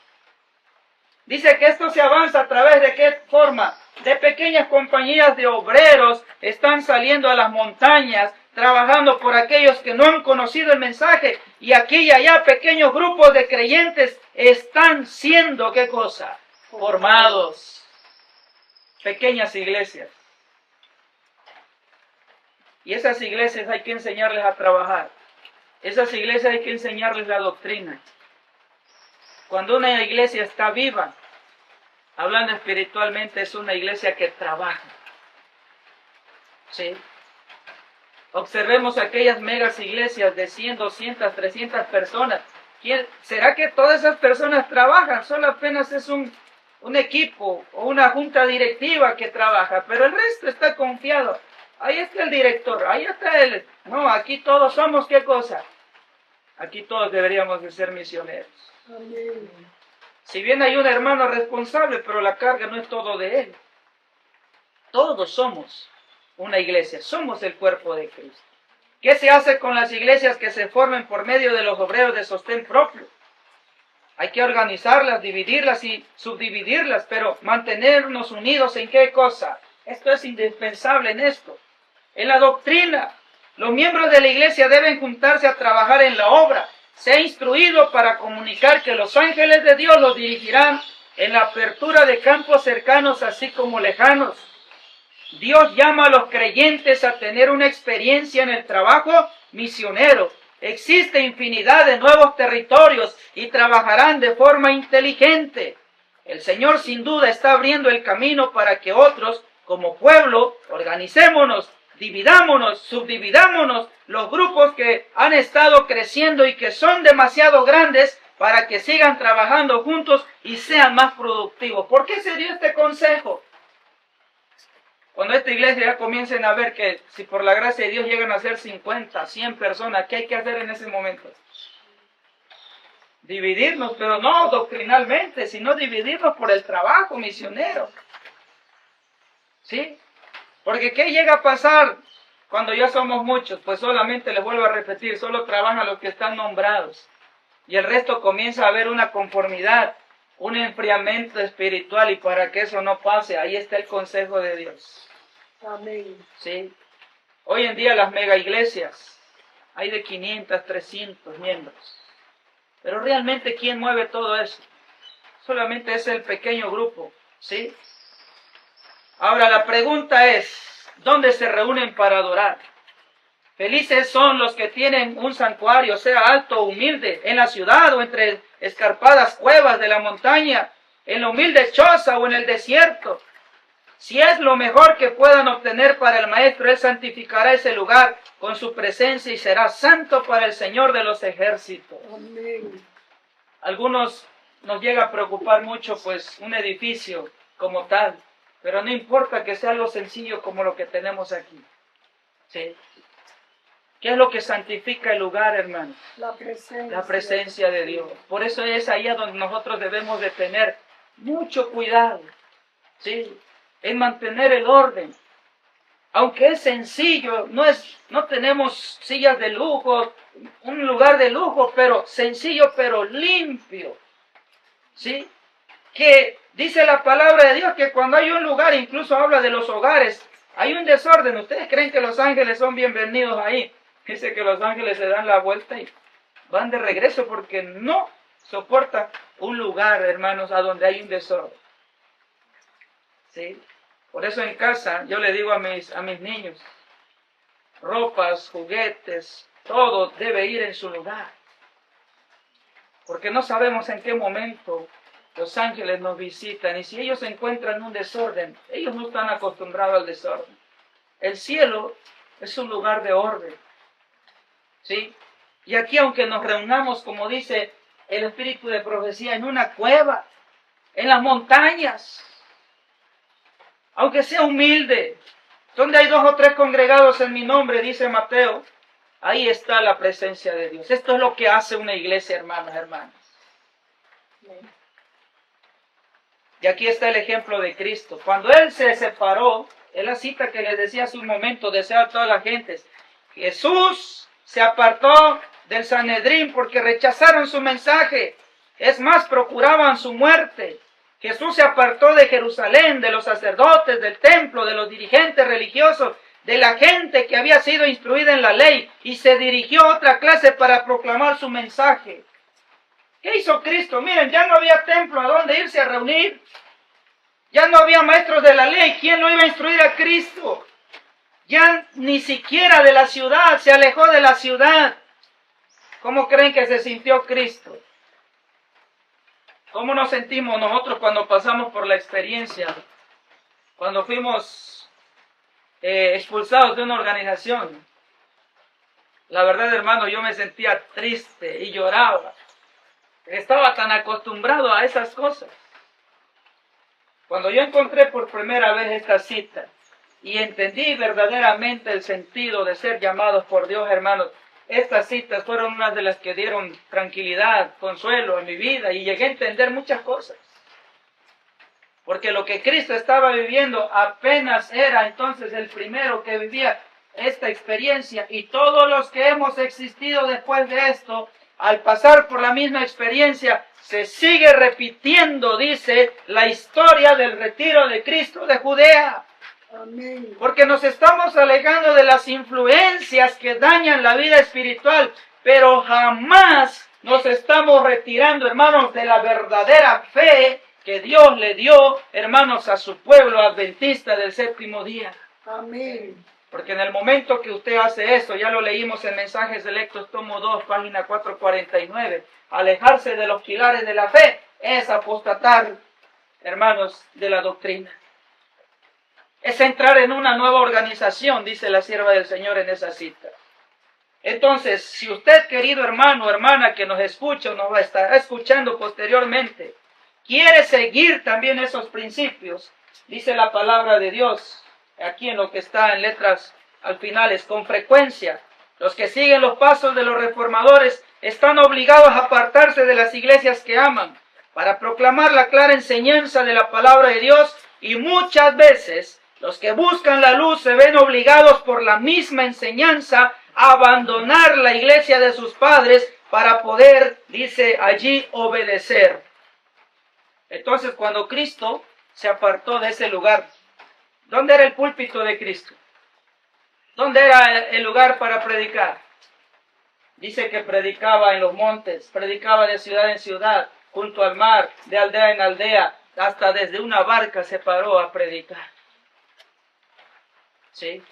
Dice que esto se avanza a través de qué forma? De pequeñas compañías de obreros están saliendo a las montañas, trabajando por aquellos que no han conocido el mensaje, y aquí y allá pequeños grupos de creyentes están siendo, ¿qué cosa? Formados. Pequeñas iglesias. Y esas iglesias hay que enseñarles a trabajar. Esas iglesias hay que enseñarles la doctrina. Cuando una iglesia está viva, hablando espiritualmente, es una iglesia que trabaja. ¿Sí? Observemos aquellas megas iglesias de 100, 200, 300 personas. ¿Será que todas esas personas trabajan? Solo apenas es un equipo o una junta directiva que trabaja, pero el resto está confiado. Ahí está el director, ahí está él. No, aquí todos somos, ¿qué cosa? Aquí todos deberíamos de ser misioneros. Amén. Si bien hay un hermano responsable, pero la carga no es todo de él. Todos somos una iglesia, somos el cuerpo de Cristo. ¿Qué se hace con las iglesias que se formen por medio de los obreros de sostén propio? Hay que organizarlas, dividirlas y subdividirlas, pero mantenernos unidos ¿en qué cosa? Esto es indispensable en esto. En la doctrina, los miembros de la iglesia deben juntarse a trabajar en la obra. Se ha instruido para comunicar que los ángeles de Dios los dirigirán en la apertura de campos cercanos así como lejanos. Dios llama a los creyentes a tener una experiencia en el trabajo misionero. Existe infinidad de nuevos territorios y trabajarán de forma inteligente. El Señor sin duda está abriendo el camino para que otros, como pueblo, organicémonos, dividámonos, subdividámonos los grupos que han estado creciendo y que son demasiado grandes para que sigan trabajando juntos y sean más productivos. ¿Por qué se dio este consejo? Cuando esta iglesia ya comiencen a ver que si por la gracia de Dios llegan a ser 50, 100 personas, ¿qué hay que hacer en ese momento? Dividirnos, pero no doctrinalmente, sino dividirnos por el trabajo misionero. ¿Sí? Porque ¿qué llega a pasar cuando ya somos muchos? Pues solamente les vuelvo a repetir, solo trabajan los que están nombrados. y el resto comienza a haber una conformidad, un enfriamiento espiritual, y para que eso no pase, ahí está el consejo de Dios. Amén. ¿Sí? Hoy en día las mega iglesias, hay de 500, 300 miembros. Pero realmente, ¿quién mueve todo eso? Solamente es el pequeño grupo, ¿sí? Ahora la pregunta es, ¿dónde se reúnen para adorar? Felices son los que tienen un santuario, sea alto o humilde, en la ciudad o entre escarpadas cuevas de la montaña, en la humilde choza o en el desierto. Si es lo mejor que puedan obtener para el Maestro, Él santificará ese lugar con su presencia y será santo para el Señor de los ejércitos. Amén. Algunos nos llega a preocupar mucho, pues, un edificio como tal, pero no importa que sea algo sencillo como lo que tenemos aquí. ¿Sí? ¿Qué es lo que santifica el lugar, hermano? La presencia. La presencia de Dios. Por eso es ahí a donde nosotros debemos de tener mucho cuidado, ¿sí? En mantener el orden. Aunque es sencillo, no tenemos sillas de lujo, un lugar de lujo, pero sencillo, pero limpio. ¿Sí? Que dice la palabra de Dios que cuando hay un lugar, incluso habla de los hogares, hay un desorden. ¿Ustedes creen que los ángeles son bienvenidos ahí? Dice que los ángeles se dan la vuelta y van de regreso porque no soportan un lugar, hermanos, a donde hay un desorden. ¿Sí? Por eso en casa yo le digo a mis niños, ropas, juguetes, todo debe ir en su lugar. Porque no sabemos en qué momento los ángeles nos visitan, y si ellos encuentran un desorden, ellos no están acostumbrados al desorden. El cielo es un lugar de orden. ¿Sí? Y aquí, aunque nos reunamos, como dice el espíritu de profecía, en una cueva, en las montañas, aunque sea humilde, donde hay 2 o 3 congregados en mi nombre, dice Mateo, ahí está la presencia de Dios. Esto es lo que hace una iglesia, hermanos, hermanas. Y aquí está el ejemplo de Cristo. Cuando Él se separó, es la cita que les decía hace un momento, desea a todas las gentes. Jesús se apartó del Sanedrín porque rechazaron su mensaje. Es más, procuraban su muerte. Jesús se apartó de Jerusalén, de los sacerdotes, del templo, de los dirigentes religiosos, de la gente que había sido instruida en la ley, y se dirigió a otra clase para proclamar su mensaje. ¿Qué hizo Cristo? Miren, ya no había templo a donde irse a reunir. Ya no había maestros de la ley. ¿Quién lo iba a instruir a Cristo? Ya ni siquiera de la ciudad, se alejó de la ciudad. ¿Cómo creen que se sintió Cristo? ¿Cómo nos sentimos nosotros cuando pasamos por la experiencia? Cuando fuimos expulsados de una organización. La verdad, hermano, yo me sentía triste y lloraba. Estaba tan acostumbrado a esas cosas. Cuando yo encontré por primera vez esta cita y entendí verdaderamente el sentido de ser llamados por Dios, hermanos, estas citas fueron unas de las que dieron tranquilidad, consuelo en mi vida, y llegué a entender muchas cosas. Porque lo que Cristo estaba viviendo apenas era entonces el primero que vivía esta experiencia, y todos los que hemos existido después de esto, al pasar por la misma experiencia, se sigue repitiendo, dice, la historia del retiro de Cristo de Judea. Amén. Porque nos estamos alejando de las influencias que dañan la vida espiritual, pero jamás nos estamos retirando, hermanos, de la verdadera fe que Dios le dio, hermanos, a su pueblo adventista del séptimo día. Amén. Porque en el momento que usted hace eso, ya lo leímos en Mensajes Selectos, tomo 2, página 449, alejarse de los pilares de la fe es apostatar, hermanos, de la doctrina. Es entrar en una nueva organización, dice la sierva del Señor en esa cita. Entonces, si usted, querido hermano o hermana que nos escucha o nos va a estar escuchando posteriormente, quiere seguir también esos principios, dice la palabra de Dios, aquí en lo que está en letras al finales, con frecuencia, los que siguen los pasos de los reformadores están obligados a apartarse de las iglesias que aman para proclamar la clara enseñanza de la palabra de Dios, y muchas veces los que buscan la luz se ven obligados por la misma enseñanza abandonar la iglesia de sus padres para poder, dice allí, obedecer. Entonces, cuando Cristo se apartó de ese lugar, ¿dónde era el púlpito de Cristo? ¿Dónde era el lugar para predicar? Dice que predicaba en los montes, predicaba de ciudad en ciudad, junto al mar, de aldea en aldea, hasta desde una barca se paró a predicar. ¿Sí?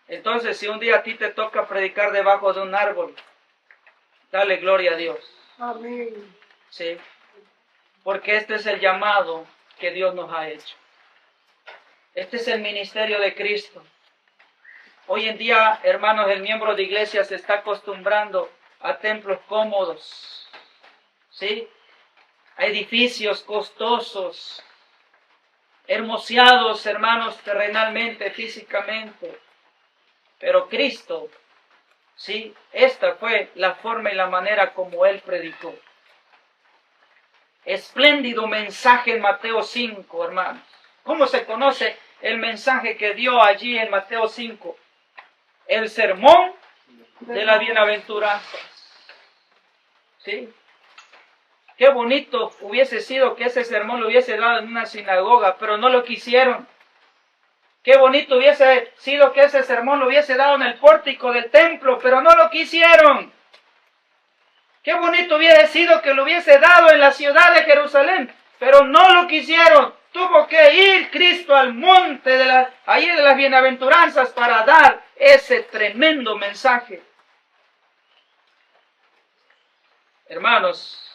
Entonces, si un día a ti te toca predicar debajo de un árbol, dale gloria a Dios. Amén. ¿Sí? Porque este es el llamado que Dios nos ha hecho. Este es el ministerio de Cristo. Hoy en día, hermanos, el miembro de iglesia se está acostumbrando a templos cómodos, ¿sí? A edificios costosos, hermoseados, hermanos, terrenalmente, físicamente. Pero Cristo, ¿sí? Esta fue la forma y la manera como Él predicó. Espléndido mensaje en Mateo 5, hermanos. ¿Cómo se conoce el mensaje que dio allí en Mateo 5? El sermón de las bienaventuranzas. ¿Sí? Qué bonito hubiese sido que ese sermón lo hubiese dado en una sinagoga, pero no lo quisieron. Qué bonito hubiese sido que ese sermón lo hubiese dado en el pórtico del templo, pero no lo quisieron. Qué bonito hubiese sido que lo hubiese dado en la ciudad de Jerusalén, pero no lo quisieron. Tuvo que ir Cristo al monte de las bienaventuranzas para dar ese tremendo mensaje. Hermanos,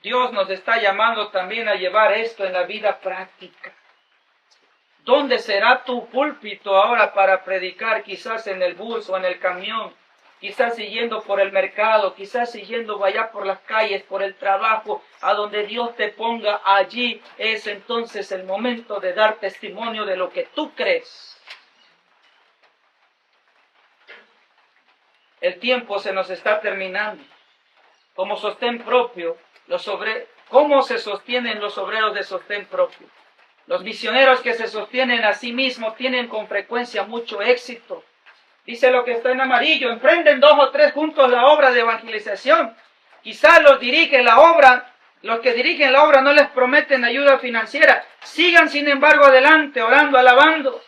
Dios nos está llamando también a llevar esto en la vida práctica. ¿Dónde será tu púlpito ahora para predicar? Quizás en el bus o en el camión, quizás siguiendo por el mercado, quizás siguiendo allá por las calles, por el trabajo, a donde Dios te ponga. Allí es entonces el momento de dar testimonio de lo que tú crees. El tiempo se nos está terminando. Como sostén propio, ¿cómo se sostienen los obreros de sostén propio? Los misioneros que se sostienen a sí mismos tienen con frecuencia mucho éxito. Dice lo que está en amarillo: emprenden 2 o 3 juntos la obra de evangelización. Quizás los que dirigen la obra no les prometen ayuda financiera. Sigan sin embargo adelante, orando, alabando,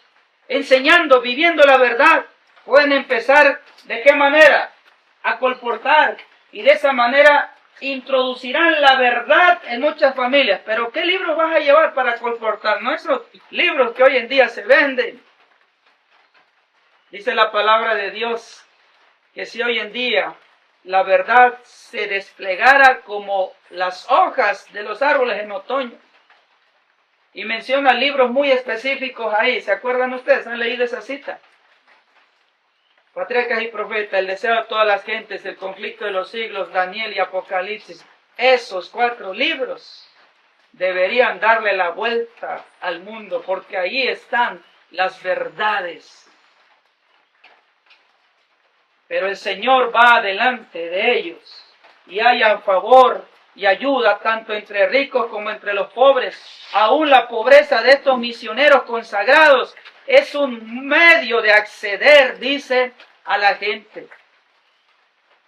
enseñando, viviendo la verdad. Pueden empezar, ¿de qué manera? A colportar, y de esa manera introducirán la verdad en muchas familias. Pero ¿qué libros vas a llevar para colportar? No esos libros que hoy en día se venden. Dice la palabra de Dios que si hoy en día la verdad se desplegara como las hojas de los árboles en otoño, y menciona libros muy específicos ahí. ¿Se acuerdan ustedes? ¿Han leído esa cita? Patriarcas y Profetas, El deseo de todas las gentes, El conflicto de los siglos, Daniel y Apocalipsis. Esos 4 libros deberían darle la vuelta al mundo, porque ahí están las verdades. Pero el Señor va adelante de ellos y haya favor y ayuda tanto entre ricos como entre los pobres. Aún la pobreza de estos misioneros consagrados es un medio de acceder, dice, a la gente.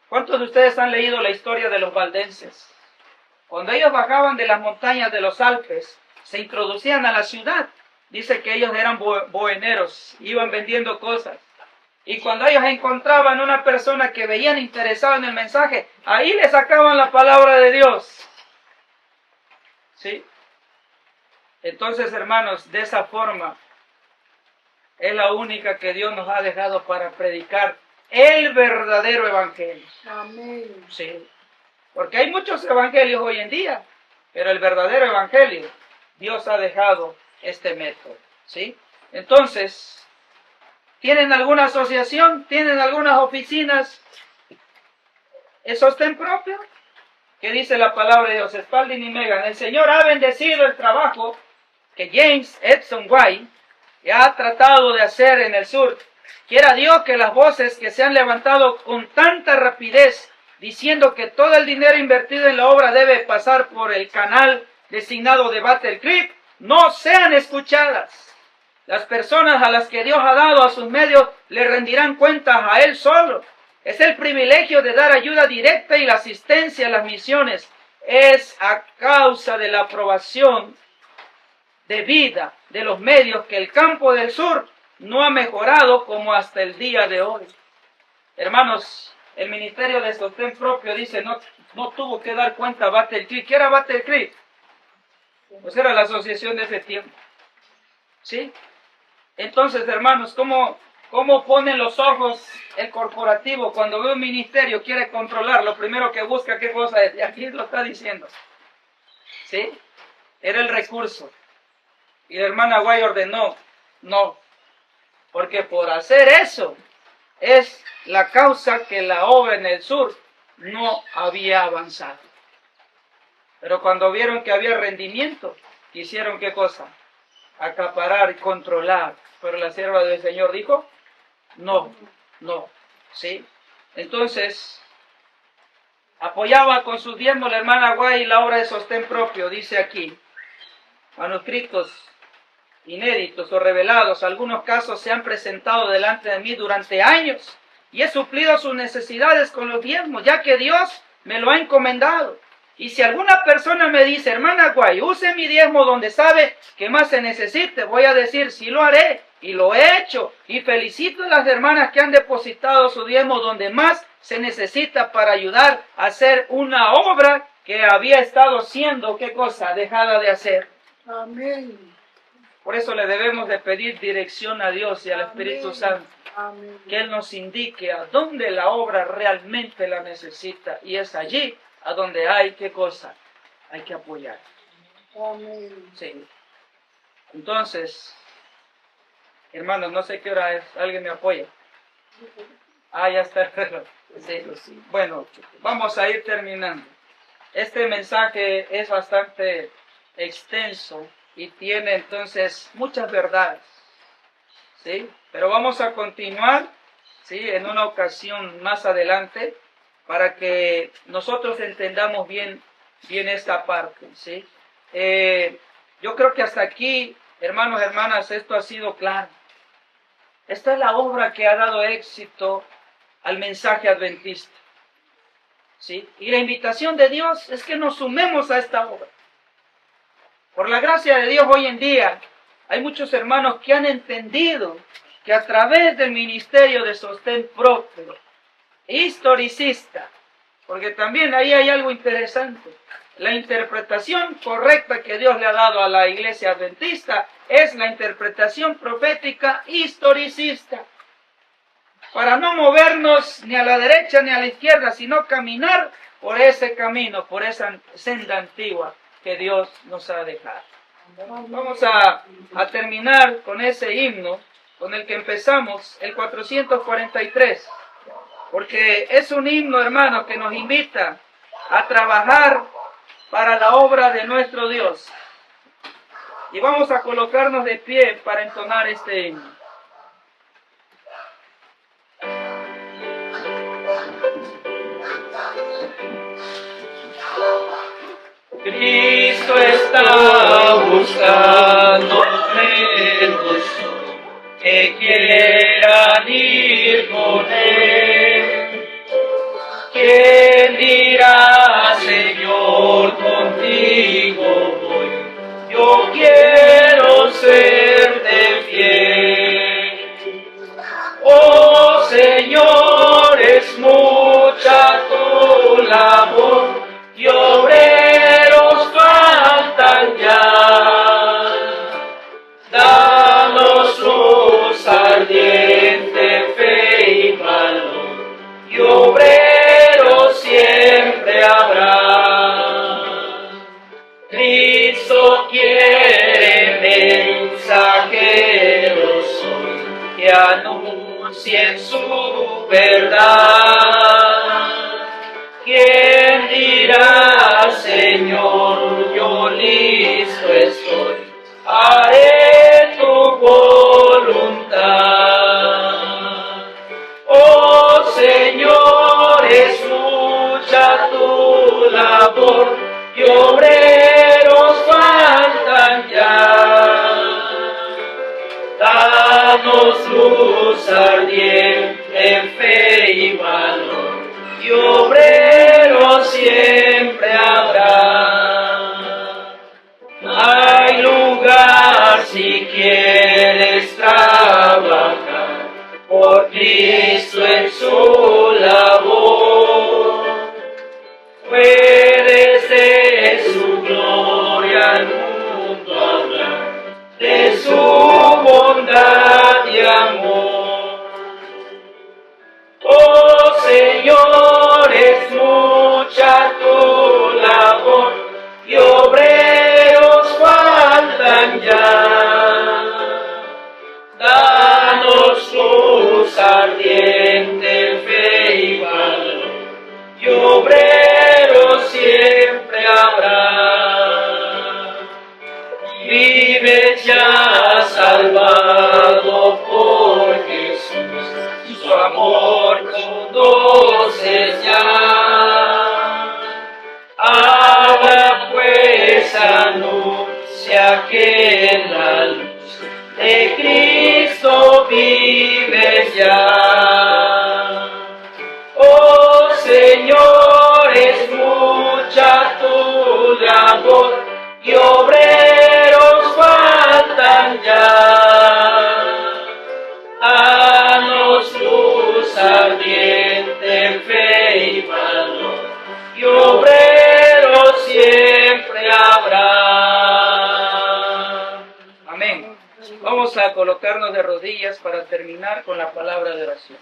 ¿Cuántos de ustedes han leído la historia de los valdenses? Cuando ellos bajaban de las montañas de los Alpes, se introducían a la ciudad. Dice que ellos eran boheneros, iban vendiendo cosas. Y cuando ellos encontraban una persona que veían interesada en el mensaje, ahí le sacaban la palabra de Dios. ¿Sí? Entonces, hermanos, de esa forma es la única que Dios nos ha dejado para predicar el verdadero evangelio. Amén. Sí. Porque hay muchos evangelios hoy en día, pero el verdadero evangelio, Dios ha dejado este método. ¿Sí? Entonces, ¿tienen alguna asociación? ¿Tienen algunas oficinas? ¿Es sostén propio? ¿Qué dice la palabra de Dios? Spalding y Megan: el Señor ha bendecido el trabajo que James Edson White ha tratado de hacer en el sur. Quiera Dios que las voces que se han levantado con tanta rapidez diciendo que todo el dinero invertido en la obra debe pasar por el canal designado de Battle Creek no sean escuchadas. Las personas a las que Dios ha dado a sus medios le rendirán cuentas a Él solo. Es el privilegio de dar ayuda directa y la asistencia a las misiones. Es a causa de la aprobación de vida de los medios que el campo del sur no ha mejorado como hasta el día de hoy. Hermanos, el Ministerio de Sostén Propio dice no tuvo que dar cuenta a Battle Creek. ¿Qué era Battle Creek? Pues era la asociación de ese tiempo. ¿Sí? Entonces, hermanos, ¿cómo ponen los ojos el corporativo cuando ve un ministerio, quiere controlar? Lo primero que busca, ¿qué cosa es? Y aquí lo está diciendo. ¿Sí? Era el recurso. Y la hermana Guay ordenó, no. Porque por hacer eso es la causa que la obra en el sur no había avanzado. Pero cuando vieron que había rendimiento, quisieron ¿qué cosa? Acaparar y controlar. Pero la sierva del Señor dijo, no, ¿sí? Entonces, apoyaba con sus diezmos la hermana Guay la obra de sostén propio, dice aquí. Manuscritos inéditos o revelados, algunos casos se han presentado delante de mí durante años y he suplido sus necesidades con los diezmos, ya que Dios me lo ha encomendado. Y si alguna persona me dice, hermana Guay, use mi diezmo donde sabe que más se necesite, voy a decir, sí lo haré, y lo he hecho. Y felicito a las hermanas que han depositado su diezmo donde más se necesita para ayudar a hacer una obra que había estado siendo, ¿qué cosa? Dejada de hacer. Amén. Por eso le debemos de pedir dirección a Dios y al Espíritu Santo. Amén. Que Él nos indique a dónde la obra realmente la necesita. Y es allí a donde hay, ¿qué cosa? Hay que apoyar. Amén. Sí. Entonces, hermanos, no sé qué hora es. ¿Alguien me apoya? Ah, ya está el reloj. Sí. Bueno, vamos a ir terminando. Este mensaje es bastante extenso y tiene entonces muchas verdades. ¿Sí? Pero vamos a continuar, ¿sí? En una ocasión más adelante para que nosotros entendamos bien esta parte, ¿sí? Yo creo que hasta aquí, hermanos, hermanas, esto ha sido claro. Esta es la obra que ha dado éxito al mensaje adventista, ¿sí? Y la invitación de Dios es que nos sumemos a esta obra. Por la gracia de Dios hoy en día, hay muchos hermanos que han entendido que a través del ministerio de sostén propio, historicista, porque también ahí hay algo interesante. La interpretación correcta que Dios le ha dado a la iglesia adventista es la interpretación profética historicista. Para no movernos ni a la derecha ni a la izquierda, sino caminar por ese camino, por esa senda antigua que Dios nos ha dejado. Vamos a terminar con ese himno con el que empezamos, el 443. Porque es un himno, hermano, que nos invita a trabajar para la obra de nuestro Dios. Y vamos a colocarnos de pie para entonar este himno. Cristo está buscando menos que quieran ir con Él. ¿Quién dirá, Señor, contigo voy? Yo quiero serte fiel. Oh Señor, es mucha tu labor y obreros faltan ya. Danos luz ardiente, fe y valor, y obreros siempre habrá. Cristo quiere mensajeros hoy que anuncien su verdad. ¿Quién dirá, Señor, yo listo estoy, haré tu voluntad? Oh Señor, es mucha tu labor y obreros faltan ya. luz ardiente en fe y valor, y obrero siempre habrá. Hay lugar si quieres trabajar por Cristo en su labor. Puedes de su gloria al mundo hablar, de su bondad y amor. Oh Señor, es mucha tu labor, y obreros faltan ya. Danos luz ardiente, fe y valor, y obreros siempre habrá. Vive ya salvado por Jesús, su amor conoces ya. Habla pues, anuncia que en la luz de Cristo vives ya. Oh Señor, es mucha tu labor, y obreros faltan ya. Danos luz ardiente, fe y valor, y obreros siempre habrá. Amén. Vamos a colocarnos de rodillas para terminar con la palabra de oración.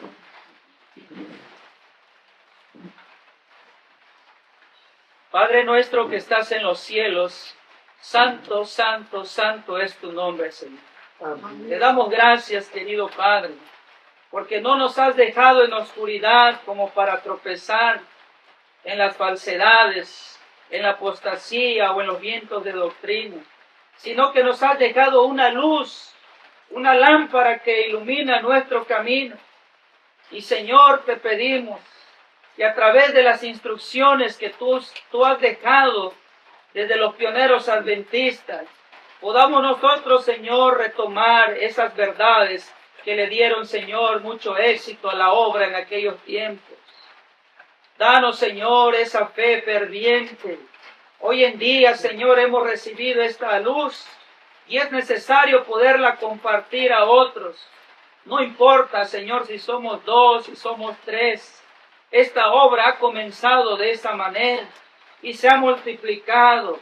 Padre nuestro que estás en los cielos, santo, santo, santo es tu nombre, Señor. Amén. Te damos gracias, querido Padre, porque no nos has dejado en la oscuridad como para tropezar en las falsedades, en la apostasía o en los vientos de doctrina, sino que nos has dejado una luz, una lámpara que ilumina nuestro camino. Y Señor, te pedimos que a través de las instrucciones que tú has dejado desde los pioneros adventistas, podamos nosotros, Señor, retomar esas verdades que le dieron, Señor, mucho éxito a la obra en aquellos tiempos. Danos, Señor, esa fe ferviente. Hoy en día, Señor, hemos recibido esta luz y es necesario poderla compartir a otros. No importa, Señor, si somos 2, si somos 3. Esta obra ha comenzado de esa manera y se ha multiplicado,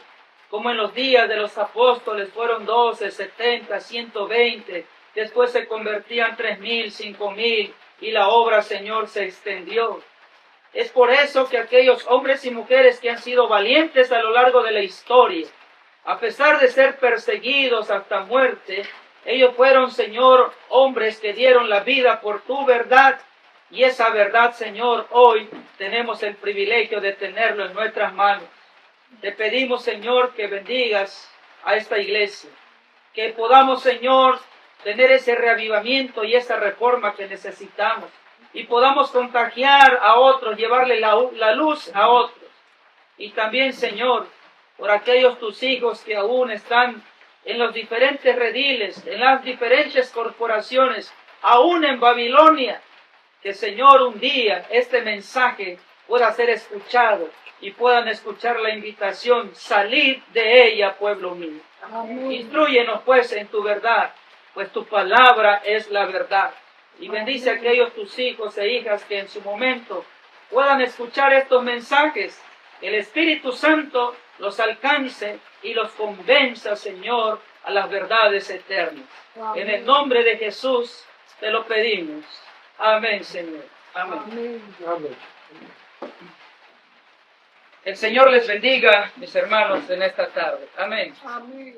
como en los días de los apóstoles fueron 12, 70, 120, después se convertían 3,000, 5,000 y la obra, Señor, se extendió. Es por eso que aquellos hombres y mujeres que han sido valientes a lo largo de la historia, a pesar de ser perseguidos hasta muerte, ellos fueron, Señor, hombres que dieron la vida por tu verdad. Y esa verdad, Señor, hoy tenemos el privilegio de tenerlo en nuestras manos. Te pedimos, Señor, que bendigas a esta iglesia, que podamos, Señor, tener ese reavivamiento y esa reforma que necesitamos, y podamos contagiar a otros, llevarle la luz a otros. Y también, Señor, por aquellos tus hijos que aún están en los diferentes rediles, en las diferentes corporaciones, aún en Babilonia, que, Señor, un día este mensaje pueda ser escuchado y puedan escuchar la invitación, salid de ella, pueblo mío. Amén. Instrúyenos, pues, en tu verdad, pues tu palabra es la verdad. Y bendice a aquellos tus hijos e hijas que en su momento puedan escuchar estos mensajes. El Espíritu Santo los alcance y los convenza, Señor, a las verdades eternas. Amén. En el nombre de Jesús te lo pedimos. Amén, Señor. Amén. Amén. El Señor les bendiga, mis hermanos, en esta tarde. Amén. Amén.